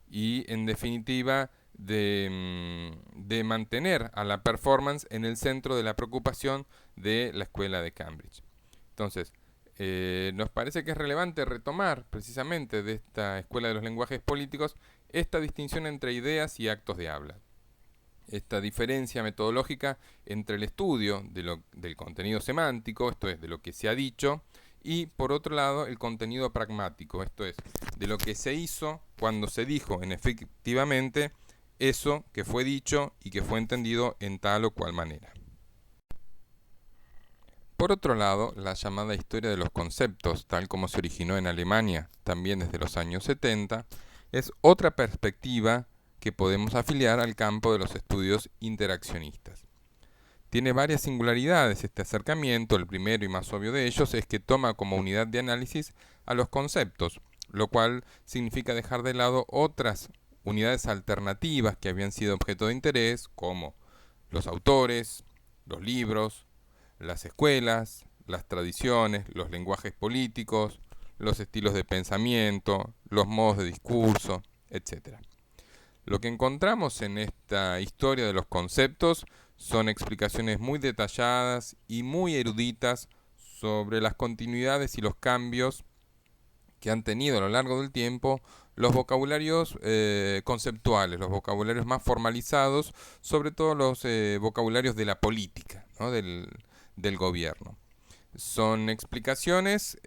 [SPEAKER 1] y en definitiva de mantener a la performance en el centro de la preocupación de la escuela de Cambridge. Entonces, nos parece que es relevante retomar precisamente de esta escuela de los lenguajes políticos esta distinción entre ideas y actos de habla. Esta diferencia metodológica entre el estudio del contenido semántico, esto es, de lo que se ha dicho, y por otro lado el contenido pragmático, esto es, de lo que se hizo cuando se dijo en efectivamente eso que fue dicho y que fue entendido en tal o cual manera. Por otro lado, la llamada historia de los conceptos, tal como se originó en Alemania también desde los años 70, es otra perspectiva que podemos afiliar al campo de los estudios interaccionistas. Tiene varias singularidades este acercamiento. El primero y más obvio de ellos es que toma como unidad de análisis a los conceptos, lo cual significa dejar de lado otras unidades alternativas que habían sido objeto de interés, como los autores, los libros, las escuelas, las tradiciones, los lenguajes políticos, los estilos de pensamiento, los modos de discurso, etc. Lo que encontramos en esta historia de los conceptos son explicaciones muy detalladas y muy eruditas sobre las continuidades y los cambios que han tenido a lo largo del tiempo los vocabularios conceptuales, los vocabularios más formalizados, sobre todo los vocabularios de la política, ¿no? del gobierno. Son explicaciones,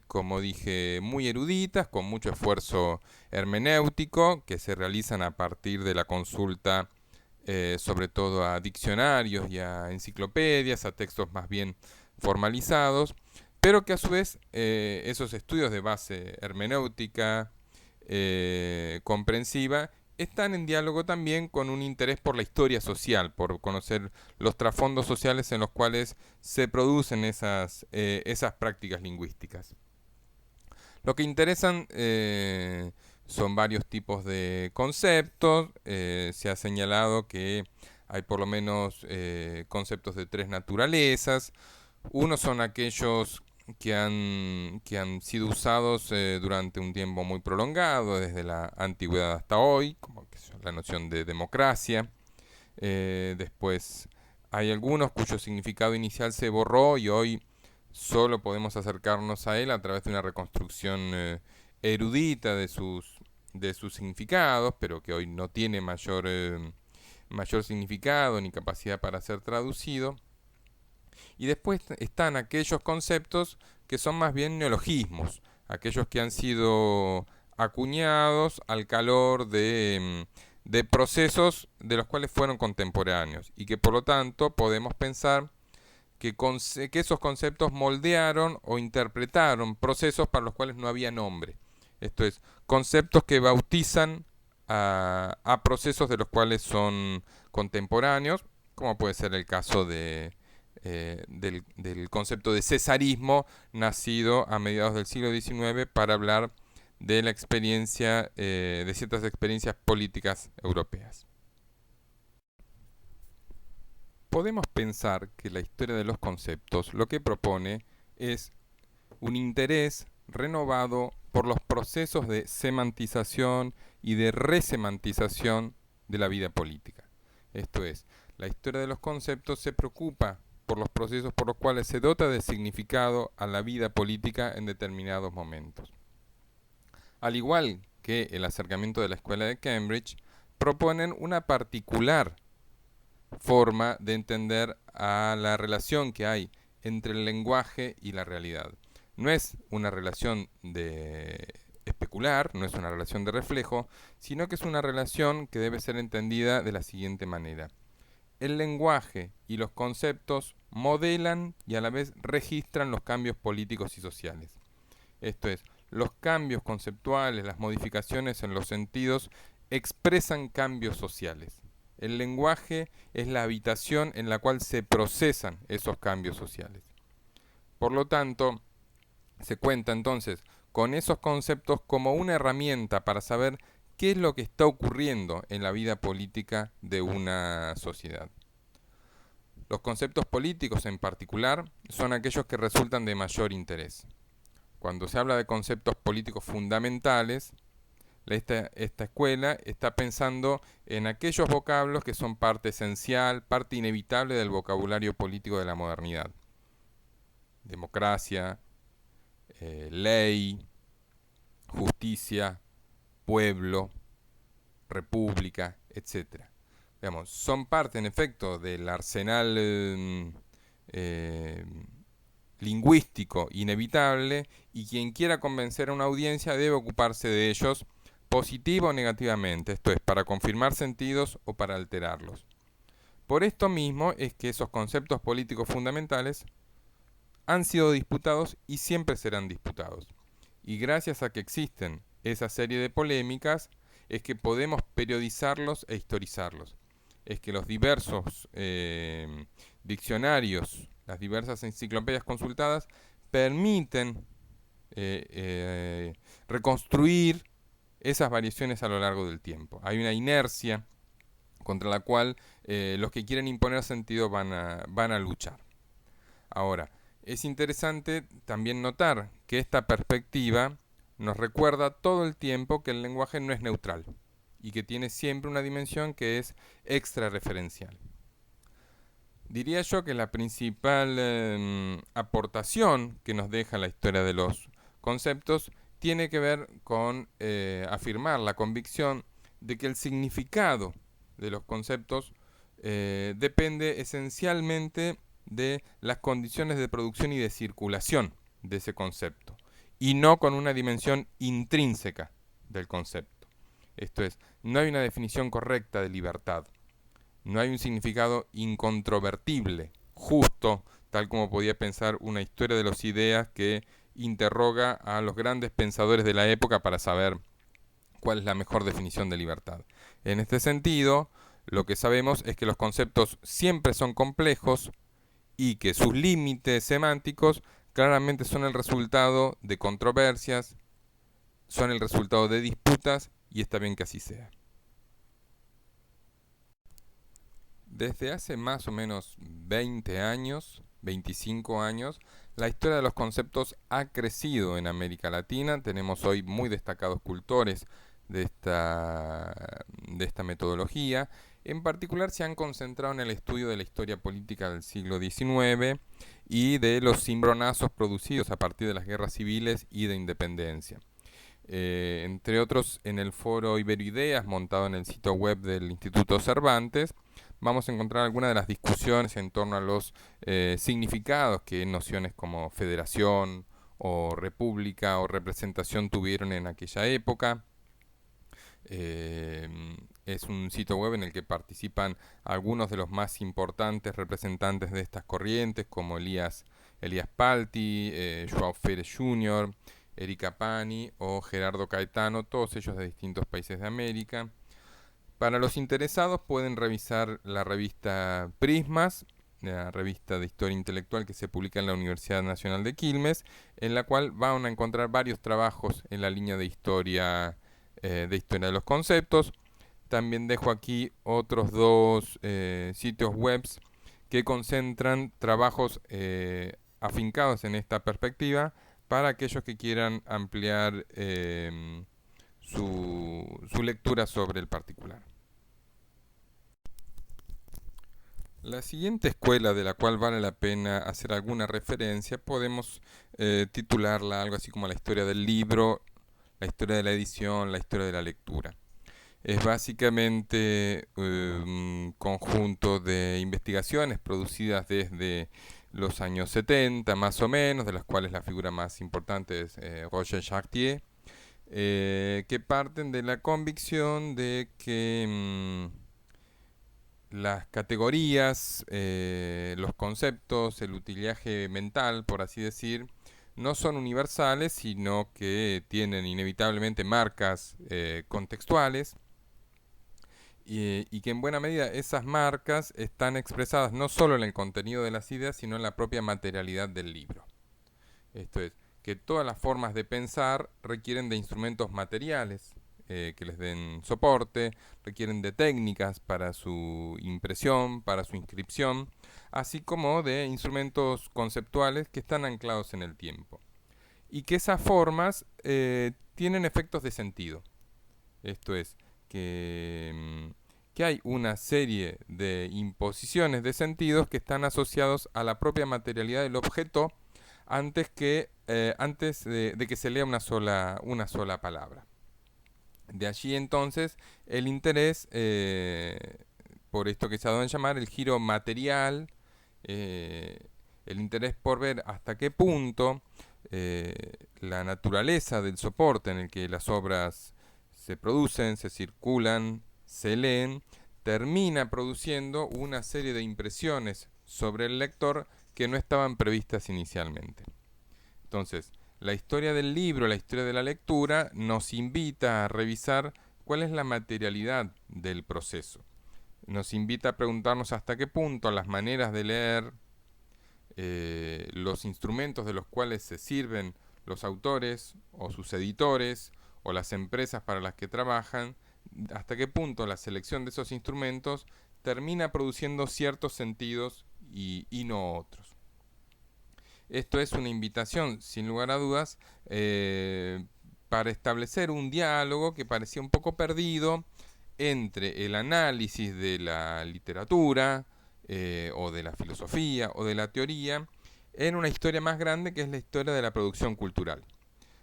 [SPEAKER 1] como dije, muy eruditas, con mucho esfuerzo hermenéutico, que se realizan a partir de la consulta, sobre todo a diccionarios y a enciclopedias, a textos más bien formalizados, pero que a su vez esos estudios de base hermenéutica, comprensiva, están en diálogo también con un interés por la historia social, por conocer los trasfondos sociales en los cuales se producen esas prácticas lingüísticas. Lo que interesan son varios tipos de conceptos. Se ha señalado que hay por lo menos conceptos de tres naturalezas. Uno son aquellos que han sido usados durante un tiempo muy prolongado, desde la antigüedad hasta hoy, como que son la noción de democracia. Después hay algunos cuyo significado inicial se borró y hoy solo podemos acercarnos a él a través de una reconstrucción erudita de sus significados, pero que hoy no tiene mayor significado ni capacidad para ser traducido. Y después están aquellos conceptos que son más bien neologismos, aquellos que han sido acuñados al calor de procesos de los cuales fueron contemporáneos y que por lo tanto podemos pensar que esos conceptos moldearon o interpretaron procesos para los cuales no había nombre. Esto es, conceptos que bautizan a procesos de los cuales son contemporáneos, como puede ser el caso del concepto de cesarismo, nacido a mediados del siglo XIX para hablar de la experiencia, de ciertas experiencias políticas europeas. Podemos pensar que la historia de los conceptos lo que propone es un interés renovado por los procesos de semantización y de resemantización de la vida política. Esto es, la historia de los conceptos se preocupa por los procesos por los cuales se dota de significado a la vida política en determinados momentos. Al igual que el acercamiento de la Escuela de Cambridge, proponen una particular forma de entender a la relación que hay entre el lenguaje y la realidad. No es una relación de especular, no es una relación de reflejo, sino que es una relación que debe ser entendida de la siguiente manera. el lenguaje y los conceptos modelan y a la vez registran los cambios políticos y sociales. Esto es, los cambios conceptuales, las modificaciones en los sentidos expresan cambios sociales. El lenguaje es la habitación en la cual se procesan esos cambios sociales. Por lo tanto, se cuenta entonces con esos conceptos como una herramienta para saber qué es lo que está ocurriendo en la vida política de una sociedad. Los conceptos políticos en particular son aquellos que resultan de mayor interés. Cuando se habla de conceptos políticos fundamentales, esta escuela está pensando en aquellos vocablos que son parte esencial, parte inevitable del vocabulario político de la modernidad. Democracia, ley, justicia, pueblo, república, etc. Digamos, son parte en efecto del arsenal lingüístico inevitable, y quien quiera convencer a una audiencia debe ocuparse de ellos positiva o negativamente, esto es, para confirmar sentidos o para alterarlos. Por esto mismo es que esos conceptos políticos fundamentales han sido disputados y siempre serán disputados. Y gracias a que existen esa serie de polémicas, es que podemos periodizarlos e historizarlos. Es que los diversos diccionarios, las diversas enciclopedias consultadas, permiten reconstruir esas variaciones a lo largo del tiempo. Hay una inercia contra la cual los que quieren imponer sentido van a luchar. Ahora, es interesante también notar que esta perspectiva nos recuerda todo el tiempo que el lenguaje no es neutral y que tiene siempre una dimensión que es extrarreferencial. Diría yo que la principal aportación que nos deja la historia de los conceptos tiene que ver con afirmar la convicción de que el significado de los conceptos depende esencialmente de las condiciones de producción y de circulación de ese concepto, y no con una dimensión intrínseca del concepto. Esto es, no hay una definición correcta de libertad, no hay un significado incontrovertible, justo, tal como podía pensar una historia de las ideas que interroga a los grandes pensadores de la época para saber cuál es la mejor definición de libertad. En este sentido, lo que sabemos es que los conceptos siempre son complejos y que sus límites semánticos claramente son el resultado de controversias, son el resultado de disputas, y está bien que así sea. Desde hace más o menos 20 años, 25 años, la historia de los conceptos ha crecido en América Latina. Tenemos hoy muy destacados cultores de esta metodología. En particular se han concentrado en el estudio de la historia política del siglo XIX y de los cimbronazos producidos a partir de las guerras civiles y de independencia. Entre otros, en el foro Iberoideas, montado en el sitio web del Instituto Cervantes, vamos a encontrar algunas de las discusiones en torno a los significados que nociones como federación o república o representación tuvieron en aquella época. Es un sitio web en el que participan algunos de los más importantes representantes de estas corrientes, como Elías Palti, João Ferre Jr., Erika Pani o Gerardo Caetano, todos ellos de distintos países de América. Para los interesados pueden revisar la revista Prismas, la revista de historia intelectual que se publica en la Universidad Nacional de Quilmes, en la cual van a encontrar varios trabajos en la línea de historia de los conceptos. También dejo aquí otros dos sitios web que concentran trabajos afincados en esta perspectiva para aquellos que quieran ampliar su lectura sobre el particular. La siguiente escuela de la cual vale la pena hacer alguna referencia podemos titularla algo así como la historia del libro, la historia de la edición, la historia de la lectura. Es básicamente un conjunto de investigaciones producidas desde los años 70 más o menos, de las cuales la figura más importante es Roger Chartier, que parten de la convicción de que las categorías, los conceptos, el utillaje mental, por así decir, no son universales, sino que tienen inevitablemente marcas contextuales y que en buena medida esas marcas están expresadas no solo en el contenido de las ideas, sino en la propia materialidad del libro. Esto es, que todas las formas de pensar requieren de instrumentos materiales que les den soporte, requieren de técnicas para su impresión, para su inscripción, así como de instrumentos conceptuales que están anclados en el tiempo. Y que esas formas tienen efectos de sentido. Esto es, que hay una serie de imposiciones de sentidos que están asociados a la propia materialidad del objeto antes de que se lea una sola palabra. De allí entonces el interés por esto que se ha dado en llamar el giro material, eh, el interés por ver hasta qué punto la naturaleza del soporte en el que las obras se producen, se circulan, se leen, termina produciendo una serie de impresiones sobre el lector que no estaban previstas inicialmente. Entonces, la historia del libro, la historia de la lectura, nos invita a revisar cuál es la materialidad del proceso. Nos invita a preguntarnos hasta qué punto las maneras de leer, los instrumentos de los cuales se sirven los autores o sus editores o las empresas para las que trabajan, hasta qué punto la selección de esos instrumentos termina produciendo ciertos sentidos y no otros. Esto es una invitación, sin lugar a dudas, para establecer un diálogo que parecía un poco perdido entre el análisis de la literatura, o de la filosofía, o de la teoría, en una historia más grande que es la historia de la producción cultural.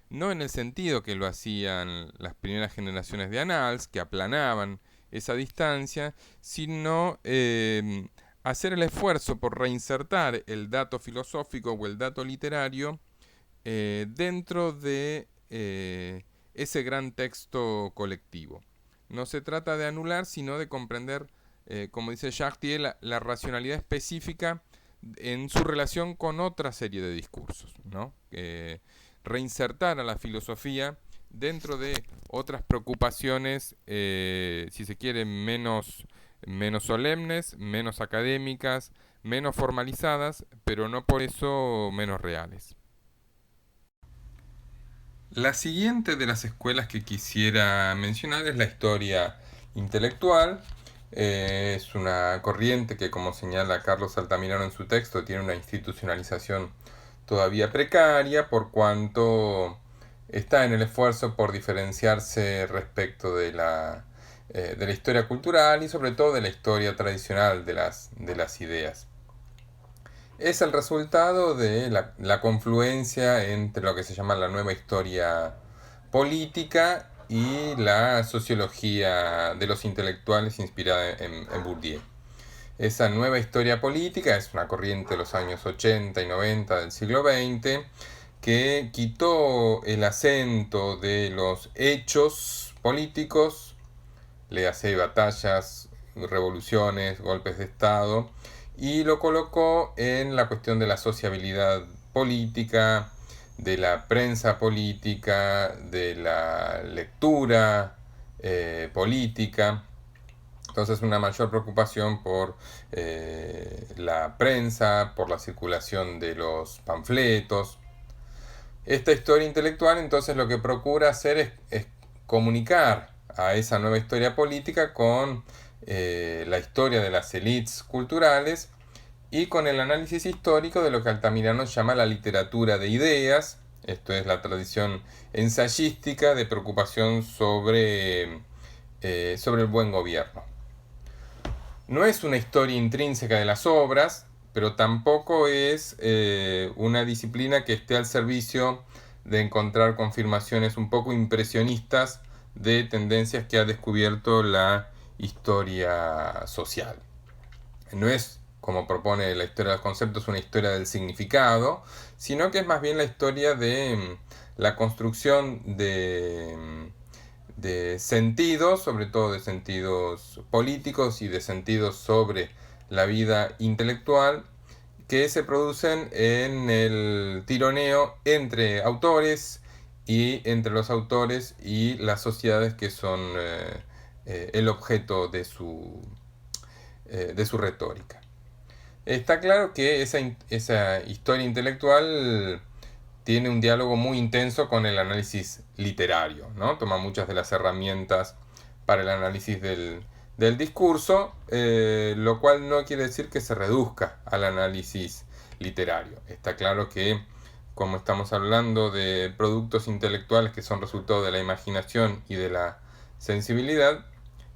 [SPEAKER 1] No en el sentido que lo hacían las primeras generaciones de Annals, que aplanaban esa distancia, sino hacer el esfuerzo por reinsertar el dato filosófico o el dato literario dentro de ese gran texto colectivo. No se trata de anular, sino de comprender, como dice Chartier, la racionalidad específica en su relación con otra serie de discursos, ¿no? Reinsertar a la filosofía dentro de otras preocupaciones, si se quiere, menos solemnes, menos académicas, menos formalizadas, pero no por eso menos reales. La siguiente de las escuelas que quisiera mencionar es la historia intelectual. Es una corriente que, como señala Carlos Altamirano en su texto, tiene una institucionalización todavía precaria por cuanto está en el esfuerzo por diferenciarse respecto de la historia cultural y sobre todo de la historia tradicional de las ideas. Es el resultado de la confluencia entre lo que se llama la nueva historia política y la sociología de los intelectuales inspirada en Bourdieu. Esa nueva historia política es una corriente de los años 80 y 90 del siglo XX que quitó el acento de los hechos políticos, le hace batallas, revoluciones, golpes de Estado, y lo colocó en la cuestión de la sociabilidad política, de la prensa política, de la lectura política. Entonces una mayor preocupación por la prensa, por la circulación de los panfletos. Esta historia intelectual entonces lo que procura hacer es comunicar a esa nueva historia política con la historia de las élites culturales y con el análisis histórico de lo que Altamirano llama la literatura de ideas. Esto es la tradición ensayística de preocupación sobre el buen gobierno. No es una historia intrínseca de las obras, pero tampoco es una disciplina que esté al servicio de encontrar confirmaciones un poco impresionistas de tendencias que ha descubierto la historia social. No es, como propone la historia de los conceptos, una historia del significado, sino que es más bien la historia de la construcción de sentidos, sobre todo de sentidos políticos y de sentidos sobre la vida intelectual, que se producen en el tironeo entre autores y entre los autores y las sociedades que son el objeto de su retórica. Está claro que esa historia intelectual tiene un diálogo muy intenso con el análisis literario, ¿no? Toma muchas de las herramientas para el análisis del discurso, lo cual no quiere decir que se reduzca al análisis literario. Está claro que, como estamos hablando de productos intelectuales que son resultado de la imaginación y de la sensibilidad,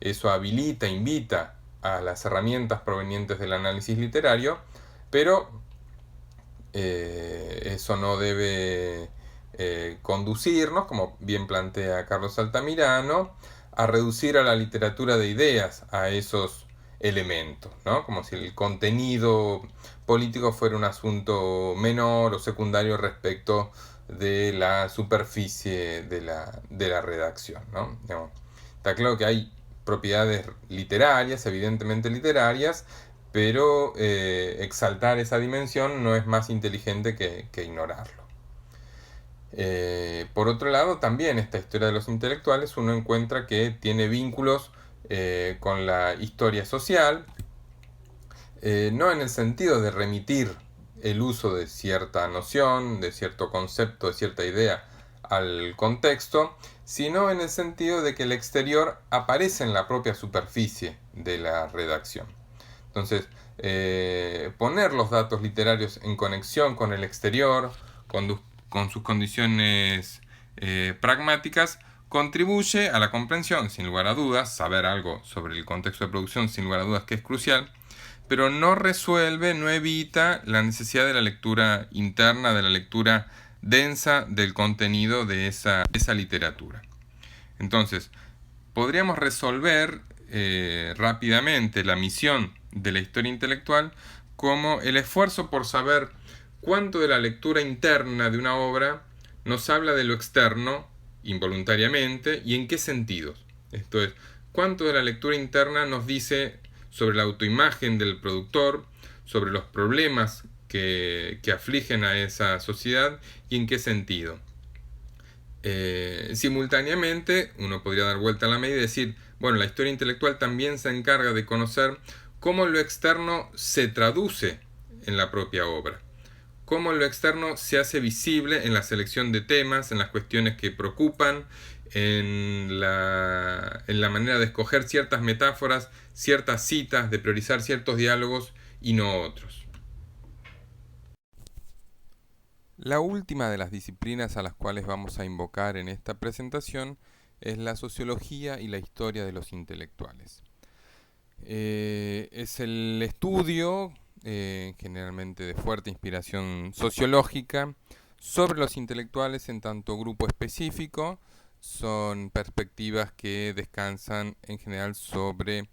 [SPEAKER 1] eso habilita, invita a las herramientas provenientes del análisis literario, pero eso no debe conducirnos, como bien plantea Carlos Altamirano, a reducir a la literatura de ideas a esos elementos, ¿no? Como si el contenido político fuera un asunto menor o secundario respecto de la superficie de la redacción, ¿no? Digamos, está claro que hay propiedades literarias, evidentemente literarias, pero exaltar esa dimensión no es más inteligente que ignorarlo. Por otro lado, también esta historia de los intelectuales uno encuentra que tiene vínculos con la historia social, no en el sentido de remitir el uso de cierta noción, de cierto concepto, de cierta idea al contexto, sino en el sentido de que el exterior aparece en la propia superficie de la redacción. Entonces, poner los datos literarios en conexión con el exterior, con sus condiciones pragmáticas, contribuye a la comprensión, sin lugar a dudas, saber algo sobre el contexto de producción, sin lugar a dudas que es crucial, pero no resuelve, no evita la necesidad de la lectura interna, de la lectura densa del contenido de esa literatura. Entonces, podríamos resolver rápidamente la misión de la historia intelectual como el esfuerzo por saber cuánto de la lectura interna de una obra nos habla de lo externo involuntariamente y en qué sentidos. Esto es, cuánto de la lectura interna nos dice sobre la autoimagen del productor, sobre los problemas que afligen a esa sociedad y en qué sentido. Simultáneamente, uno podría dar vuelta a la medida y decir, bueno, la historia intelectual también se encarga de conocer cómo lo externo se traduce en la propia obra, cómo lo externo se hace visible en la selección de temas, en las cuestiones que preocupan, en la manera de escoger ciertas metáforas, ciertas citas, de priorizar ciertos diálogos y no otros. La última de las disciplinas a las cuales vamos a invocar en esta presentación es la sociología y la historia de los intelectuales. Es el estudio, generalmente de fuerte inspiración sociológica, sobre los intelectuales en tanto grupo específico. Son perspectivas que descansan en general sobre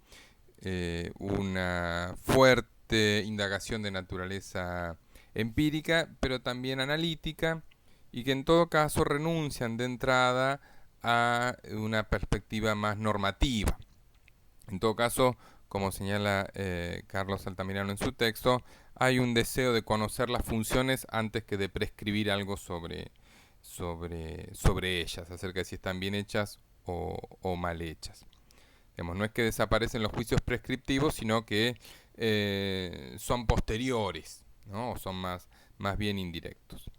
[SPEAKER 1] una fuerte indagación de naturaleza empírica, pero también analítica, y que en todo caso renuncian de entrada a una perspectiva más normativa. En todo caso, como señala Carlos Altamirano en su texto, hay un deseo de conocer las funciones antes que de prescribir algo sobre ellas, acerca de si están bien hechas o mal hechas. Digamos, no es que desaparecen los juicios prescriptivos, sino que son posteriores, ¿no? O son más bien indirectos.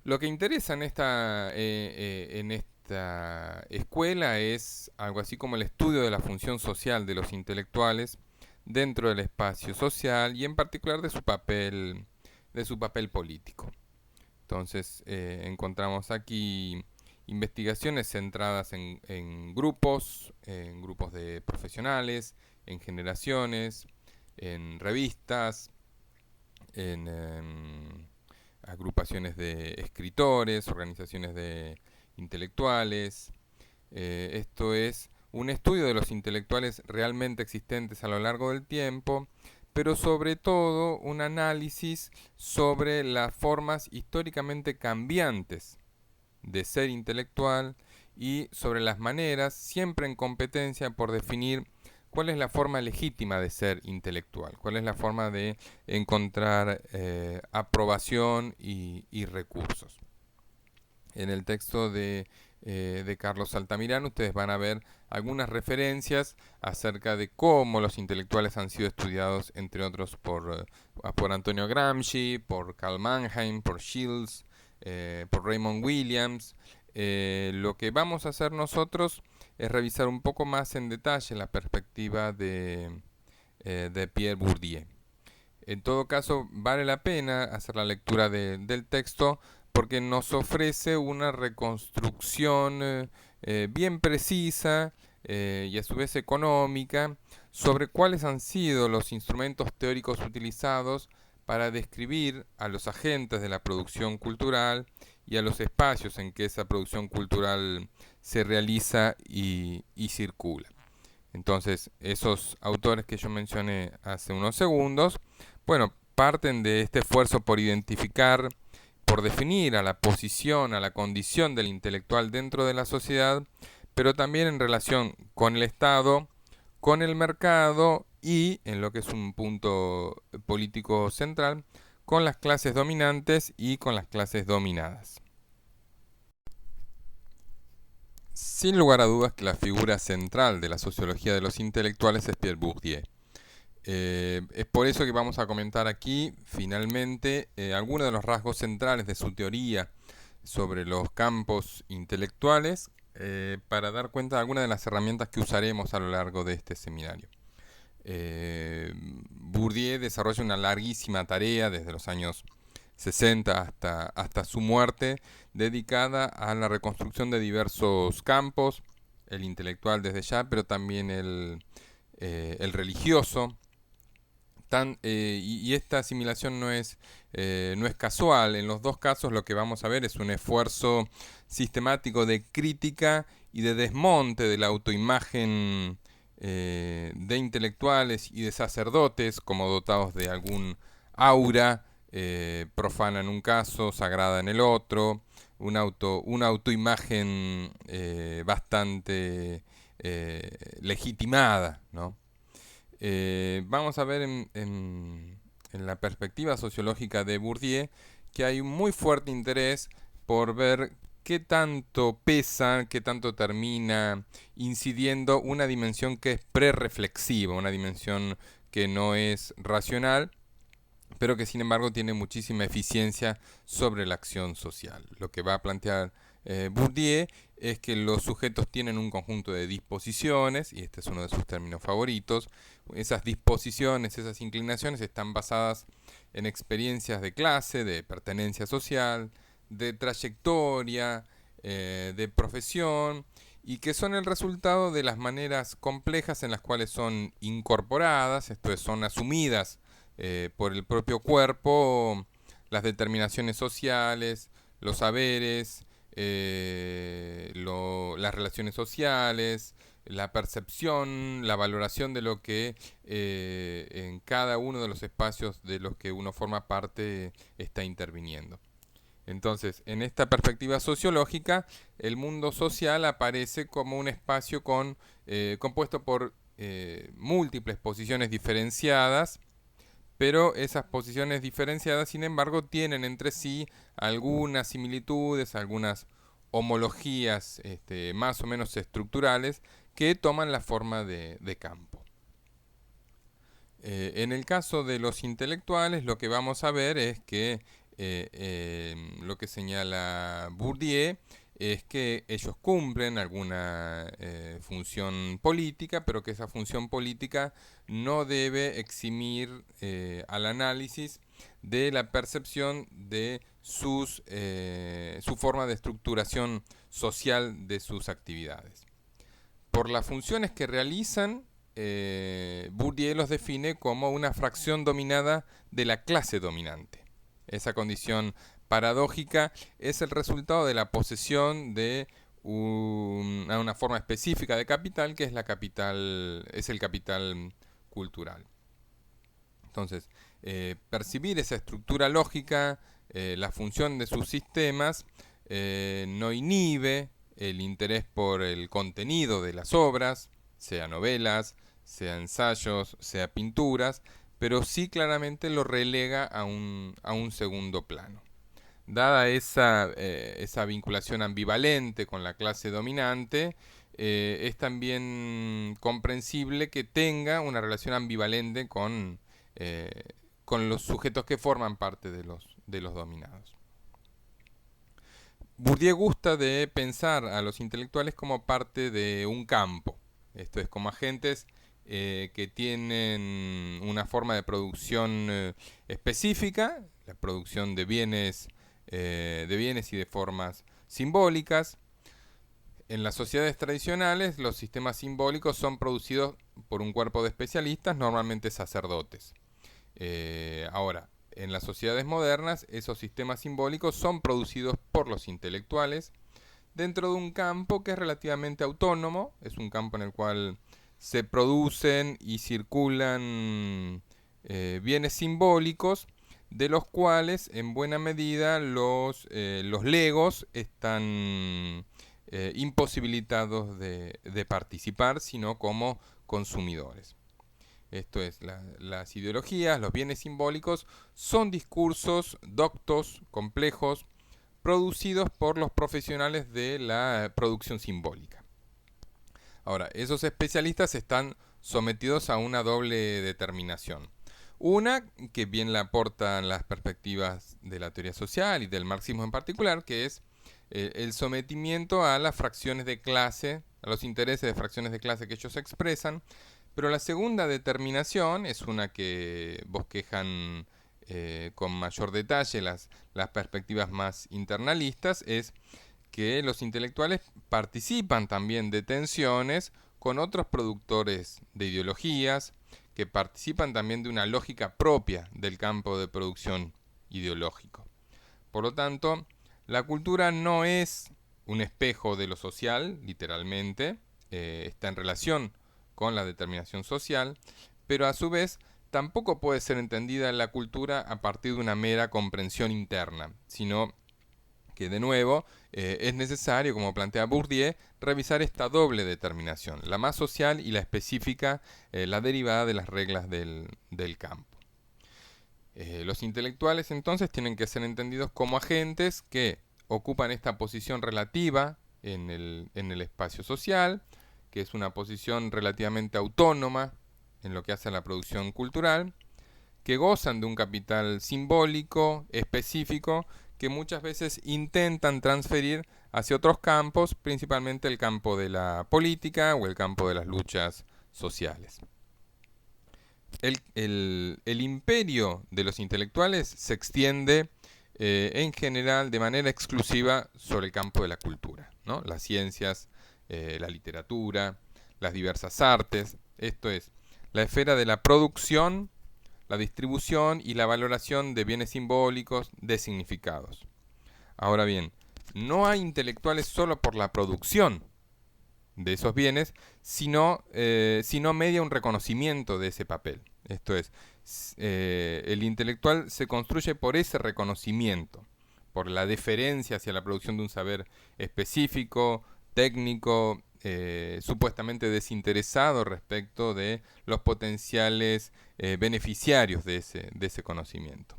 [SPEAKER 1] Lo que interesa en esta escuela es algo así como el estudio de la función social de los intelectuales dentro del espacio social y en particular de su papel político. Entonces encontramos aquí investigaciones centradas en grupos de profesionales, en generaciones, en revistas, en agrupaciones de escritores, organizaciones de intelectuales. Esto es un estudio de los intelectuales realmente existentes a lo largo del tiempo, pero sobre todo un análisis sobre las formas históricamente cambiantes de ser intelectual y sobre las maneras, siempre en competencia por definir cuál es la forma legítima de ser intelectual, cuál es la forma de encontrar aprobación y recursos. En el texto de Carlos Altamirano ustedes van a ver algunas referencias acerca de cómo los intelectuales han sido estudiados, entre otros, por Antonio Gramsci, por Karl Mannheim, por Shields, por Raymond Williams. Lo que vamos a hacer nosotros es revisar un poco más en detalle la perspectiva de Pierre Bourdieu. En todo caso, vale la pena hacer la lectura del texto porque nos ofrece una reconstrucción bien precisa y a su vez económica sobre cuáles han sido los instrumentos teóricos utilizados para describir a los agentes de la producción cultural y a los espacios en que esa producción cultural se realiza y circula. Entonces, esos autores que yo mencioné hace unos segundos, bueno, parten de este esfuerzo por identificar, por definir a la posición, a la condición del intelectual dentro de la sociedad, pero también en relación con el Estado, con el mercado y, en lo que es un punto político central, con las clases dominantes y con las clases dominadas. Sin lugar a dudas que la figura central de la sociología de los intelectuales es Pierre Bourdieu. Es por eso que vamos a comentar aquí, finalmente, algunos de los rasgos centrales de su teoría sobre los campos intelectuales, para dar cuenta de algunas de las herramientas que usaremos a lo largo de este seminario. Bourdieu desarrolla una larguísima tarea desde los años 60 hasta su muerte, dedicada a la reconstrucción de diversos campos, el intelectual desde ya, pero también el religioso. Y esta asimilación no es casual. En los dos casos lo que vamos a ver es un esfuerzo sistemático de crítica y de desmonte de la autoimagen de intelectuales y de sacerdotes como dotados de algún aura profana en un caso, sagrada en el otro, una autoimagen bastante legitimada, ¿no? Vamos a ver en la perspectiva sociológica de Bourdieu que hay un muy fuerte interés por ver qué tanto pesa, qué tanto termina incidiendo una dimensión que es prereflexiva, una dimensión que no es racional, pero que sin embargo tiene muchísima eficiencia sobre la acción social. Lo que va a plantear Bourdieu es que los sujetos tienen un conjunto de disposiciones, y este es uno de sus términos favoritos. Esas disposiciones, esas inclinaciones están basadas en experiencias de clase, de pertenencia social, de trayectoria, de profesión, y que son el resultado de las maneras complejas en las cuales son incorporadas, esto es, son asumidas por el propio cuerpo, las determinaciones sociales, los saberes, las relaciones sociales, la percepción, la valoración de lo que en cada uno de los espacios de los que uno forma parte está interviniendo. Entonces, en esta perspectiva sociológica, el mundo social aparece como un espacio compuesto por múltiples posiciones diferenciadas, pero esas posiciones diferenciadas, sin embargo, tienen entre sí algunas similitudes, algunas homologías más o menos estructurales que toman la forma de campo. En el caso de los intelectuales, lo que vamos a ver es que lo que señala Bourdieu es que ellos cumplen alguna función política, pero que esa función política no debe eximir al análisis de la percepción de su forma de estructuración social de sus actividades. Por las funciones que realizan, Bourdieu los define como una fracción dominada de la clase dominante. Esa condición paradójica es el resultado de la posesión de una forma específica de capital, que es el capital cultural. Entonces, percibir esa estructura lógica, la función de sus sistemas, no inhibe el interés por el contenido de las obras, sea novelas, sea ensayos, sea pinturas, pero sí claramente lo relega a un segundo plano. Dada esa vinculación ambivalente con la clase dominante, es también comprensible que tenga una relación ambivalente con los sujetos que forman parte de los dominados. Bourdieu gusta de pensar a los intelectuales como parte de un campo, esto es, como agentes que tienen una forma de producción específica, la producción de bienes y de formas simbólicas. En las sociedades tradicionales, los sistemas simbólicos son producidos por un cuerpo de especialistas, normalmente sacerdotes. Ahora, en las sociedades modernas, esos sistemas simbólicos son producidos por los intelectuales dentro de un campo que es relativamente autónomo, es un campo en el cual se producen y circulan bienes simbólicos, de los cuales en buena medida los legos están imposibilitados de participar, sino como consumidores. Esto es, las ideologías, los bienes simbólicos, son discursos doctos, complejos, producidos por los profesionales de la producción simbólica. Ahora, esos especialistas están sometidos a una doble determinación. Una que bien la aportan las perspectivas de la teoría social y del marxismo en particular, que es el sometimiento a las fracciones de clase, a los intereses de fracciones de clase que ellos expresan. Pero la segunda determinación es una que bosquejan con mayor detalle las perspectivas más internalistas, es que los intelectuales participan también de tensiones con otros productores de ideologías, que participan también de una lógica propia del campo de producción ideológico. Por lo tanto, la cultura no es un espejo de lo social, literalmente, está en relación con la determinación social, pero a su vez tampoco puede ser entendida la cultura a partir de una mera comprensión interna, sino que de nuevo es necesario, como plantea Bourdieu, revisar esta doble determinación, la más social y la específica, la derivada de las reglas del campo. Los intelectuales entonces tienen que ser entendidos como agentes que ocupan esta posición relativa en el espacio social, que es una posición relativamente autónoma en lo que hace a la producción cultural, que gozan de un capital simbólico, específico, que muchas veces intentan transferir hacia otros campos, principalmente el campo de la política o el campo de las luchas sociales. El imperio de los intelectuales se extiende en general de manera exclusiva sobre el campo de la cultura, ¿no? Las ciencias, la literatura, las diversas artes, esto es, la esfera de la producción, la distribución y la valoración de bienes simbólicos, de significados. Ahora bien, no hay intelectuales solo por la producción de esos bienes, sino media un reconocimiento de ese papel. Esto es, el intelectual se construye por ese reconocimiento, por la deferencia hacia la producción de un saber específico, técnico, supuestamente desinteresado respecto de los potenciales beneficiarios de ese conocimiento.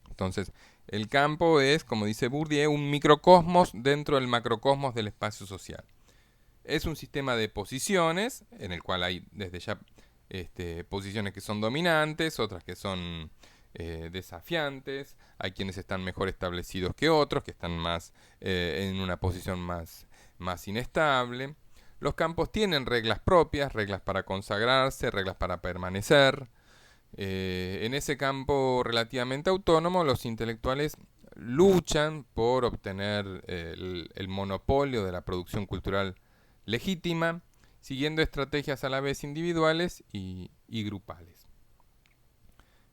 [SPEAKER 1] Entonces, el campo es, como dice Bourdieu, un microcosmos dentro del macrocosmos del espacio social. Es un sistema de posiciones, en el cual hay desde ya posiciones que son dominantes, otras que son desafiantes, hay quienes están mejor establecidos que otros, que están más en una posición más inestable. Los campos tienen reglas propias, reglas para consagrarse, reglas para permanecer. En ese campo relativamente autónomo, los intelectuales luchan por obtener el monopolio de la producción cultural legítima, siguiendo estrategias a la vez individuales y grupales.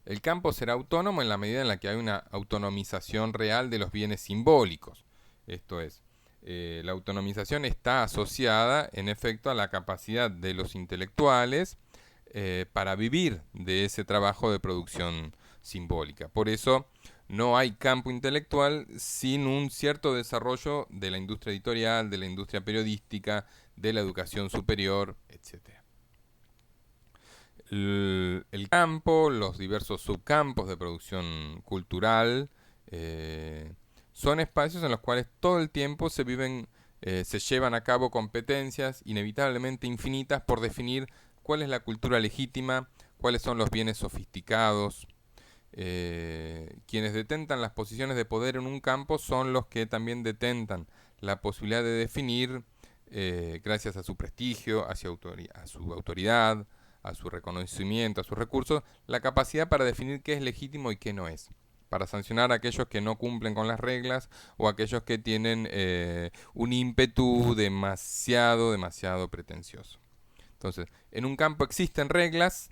[SPEAKER 1] El campo será autónomo en la medida en la que hay una autonomización real de los bienes simbólicos. Esto es, la autonomización está asociada, en efecto, a la capacidad de los intelectuales para vivir de ese trabajo de producción simbólica. Por eso, no hay campo intelectual sin un cierto desarrollo de la industria editorial, de la industria periodística, de la educación superior, etcétera. El campo, los diversos subcampos de producción cultural, son espacios en los cuales todo el tiempo se llevan a cabo competencias inevitablemente infinitas por definir cuál es la cultura legítima, cuáles son los bienes sofisticados. Quienes detentan las posiciones de poder en un campo son los que también detentan la posibilidad de definir, gracias a su prestigio, a su autoridad, a su reconocimiento, a sus recursos, la capacidad para definir qué es legítimo y qué no es, para sancionar a aquellos que no cumplen con las reglas o aquellos que tienen un ímpetu demasiado pretencioso. Entonces, en un campo existen reglas,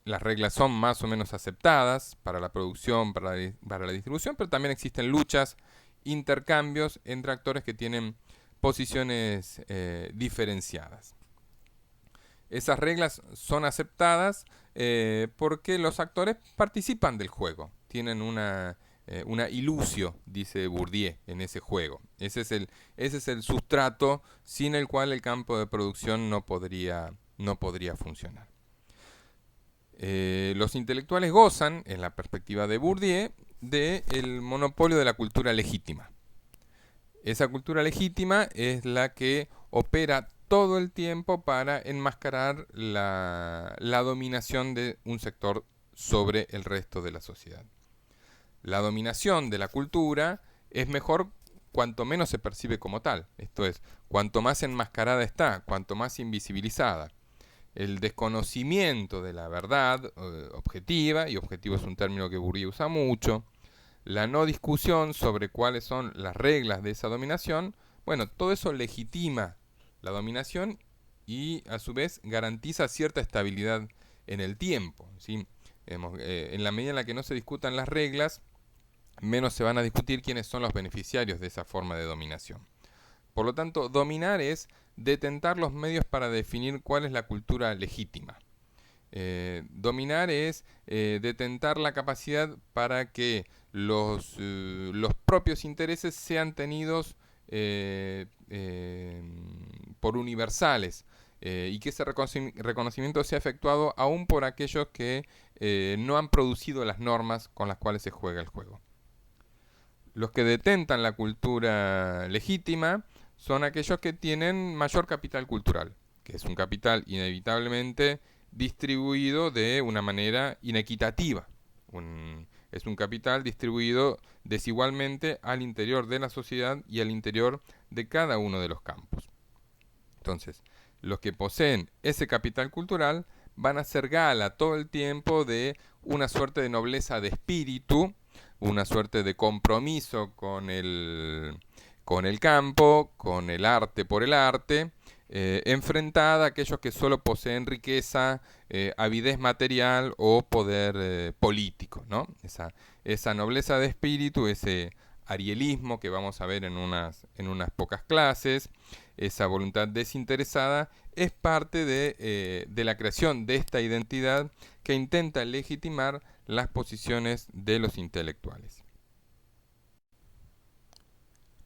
[SPEAKER 1] las reglas son más o menos aceptadas para la producción, para la distribución, pero también existen luchas, intercambios entre actores que tienen posiciones diferenciadas. Esas reglas son aceptadas porque los actores participan del juego, tienen una ilusio, dice Bourdieu, en ese juego. Ese es el sustrato sin el cual el campo de producción no podría funcionar. Los intelectuales gozan, en la perspectiva de Bourdieu, del monopolio de la cultura legítima. Esa cultura legítima es la que opera todo el tiempo para enmascarar la dominación de un sector sobre el resto de la sociedad. La dominación de la cultura es mejor cuanto menos se percibe como tal. Esto es, cuanto más enmascarada está, cuanto más invisibilizada. El desconocimiento de la verdad objetiva, y objetivo es un término que Bourdieu usa mucho, la no discusión sobre cuáles son las reglas de esa dominación, bueno, todo eso legitima la dominación y a su vez garantiza cierta estabilidad en el tiempo, ¿sí? En la medida en la que no se discutan las reglas, menos se van a discutir quiénes son los beneficiarios de esa forma de dominación. Por lo tanto, dominar es detentar los medios para definir cuál es la cultura legítima. Dominar es detentar la capacidad para que los propios intereses sean tenidos por universales y que ese reconocimiento sea efectuado aún por aquellos que no han producido las normas con las cuales se juega el juego. Los que detentan la cultura legítima son aquellos que tienen mayor capital cultural, que es un capital inevitablemente distribuido de una manera inequitativa. Es un capital distribuido desigualmente al interior de la sociedad y al interior de cada uno de los campos. Entonces, los que poseen ese capital cultural van a hacer gala todo el tiempo de una suerte de nobleza de espíritu, una suerte de compromiso con el campo, con el arte por el arte, enfrentada a aquellos que solo poseen riqueza, avidez material o poder político, ¿no? Esa nobleza de espíritu, ese arielismo que vamos a ver en unas pocas clases, esa voluntad desinteresada, es parte de la creación de esta identidad que intenta legitimar las posiciones de los intelectuales.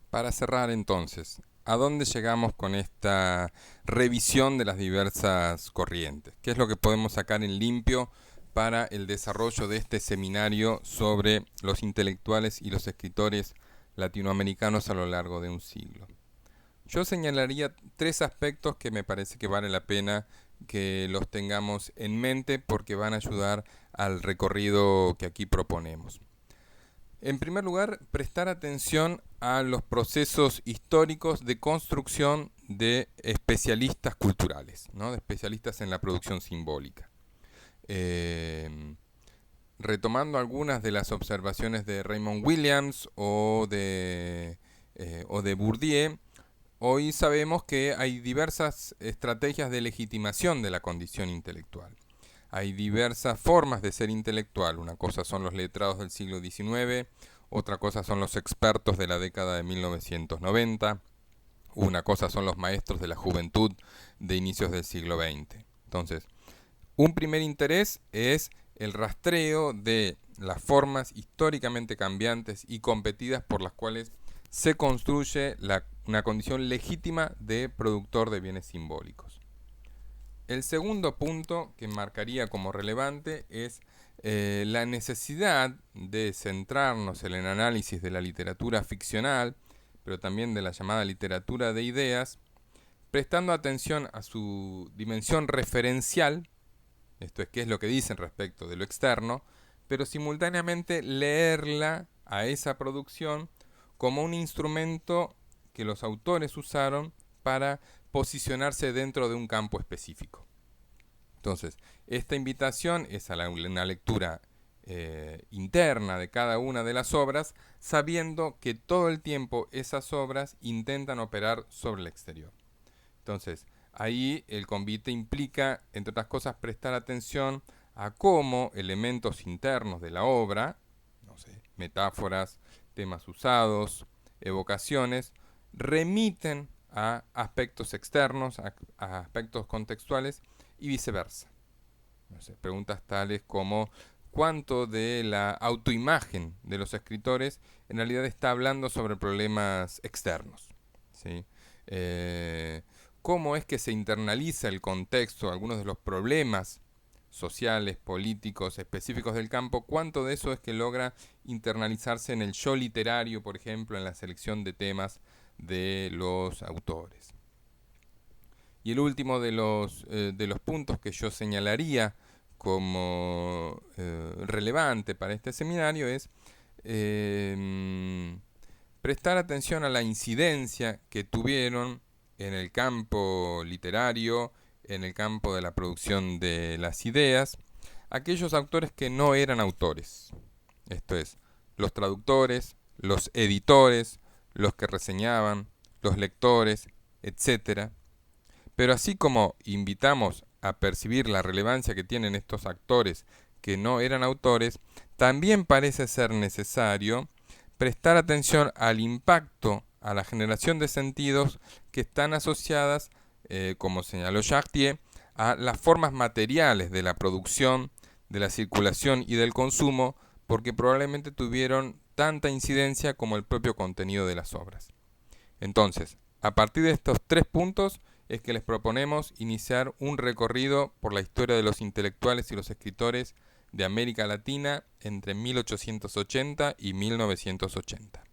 [SPEAKER 1] Para cerrar entonces, ¿a dónde llegamos con esta revisión de las diversas corrientes? ¿Qué es lo que podemos sacar en limpio para el desarrollo de este seminario sobre los intelectuales y los escritores latinoamericanos a lo largo de un siglo? Yo señalaría 3 aspectos que me parece que vale la pena que los tengamos en mente porque van a ayudar al recorrido que aquí proponemos. En primer lugar, prestar atención a los procesos históricos de construcción de especialistas culturales, ¿no? De especialistas en la producción simbólica. Retomando algunas de las observaciones de Raymond Williams o de Bourdieu, hoy sabemos que hay diversas estrategias de legitimación de la condición intelectual. Hay diversas formas de ser intelectual. Una cosa son los letrados del siglo XIX, otra cosa son los expertos de la década de 1990, una cosa son los maestros de la juventud de inicios del siglo XX. Entonces, un primer interés es el rastreo de las formas históricamente cambiantes y competidas por las cuales se construye una condición legítima de productor de bienes simbólicos. El segundo punto que marcaría como relevante es la necesidad de centrarnos en el análisis de la literatura ficcional, pero también de la llamada literatura de ideas, prestando atención a su dimensión referencial, esto es qué es lo que dicen respecto de lo externo, pero simultáneamente leerla a esa producción como un instrumento que los autores usaron para posicionarse dentro de un campo específico. Entonces, esta invitación es a una lectura interna de cada una de las obras, sabiendo que todo el tiempo esas obras intentan operar sobre el exterior. Entonces, ahí el convite implica, entre otras cosas, prestar atención a cómo elementos internos de la obra, no sé, metáforas, temas usados, evocaciones, remiten a aspectos externos, a aspectos contextuales y viceversa. No sé, preguntas tales como cuánto de la autoimagen de los escritores en realidad está hablando sobre problemas externos, ¿sí? Cómo es que se internaliza el contexto, algunos de los problemas sociales, políticos, específicos del campo, cuánto de eso es que logra internalizarse en el yo literario, por ejemplo, en la selección de temas de los autores. Y el último de los puntos que yo señalaría como relevante para este seminario es prestar atención a la incidencia que tuvieron en el campo literario, en el campo de la producción de las ideas, aquellos autores que no eran autores. Esto es, los traductores, los editores, los que reseñaban, los lectores, etc. Pero así como invitamos a percibir la relevancia que tienen estos actores que no eran autores, también parece ser necesario prestar atención al impacto, a la generación de sentidos que están asociadas, como señaló Chartier, a las formas materiales de la producción, de la circulación y del consumo, porque probablemente tuvieron tanta incidencia como el propio contenido de las obras. Entonces, a partir de estos 3 puntos es que les proponemos iniciar un recorrido por la historia de los intelectuales y los escritores de América Latina entre 1880 y 1980.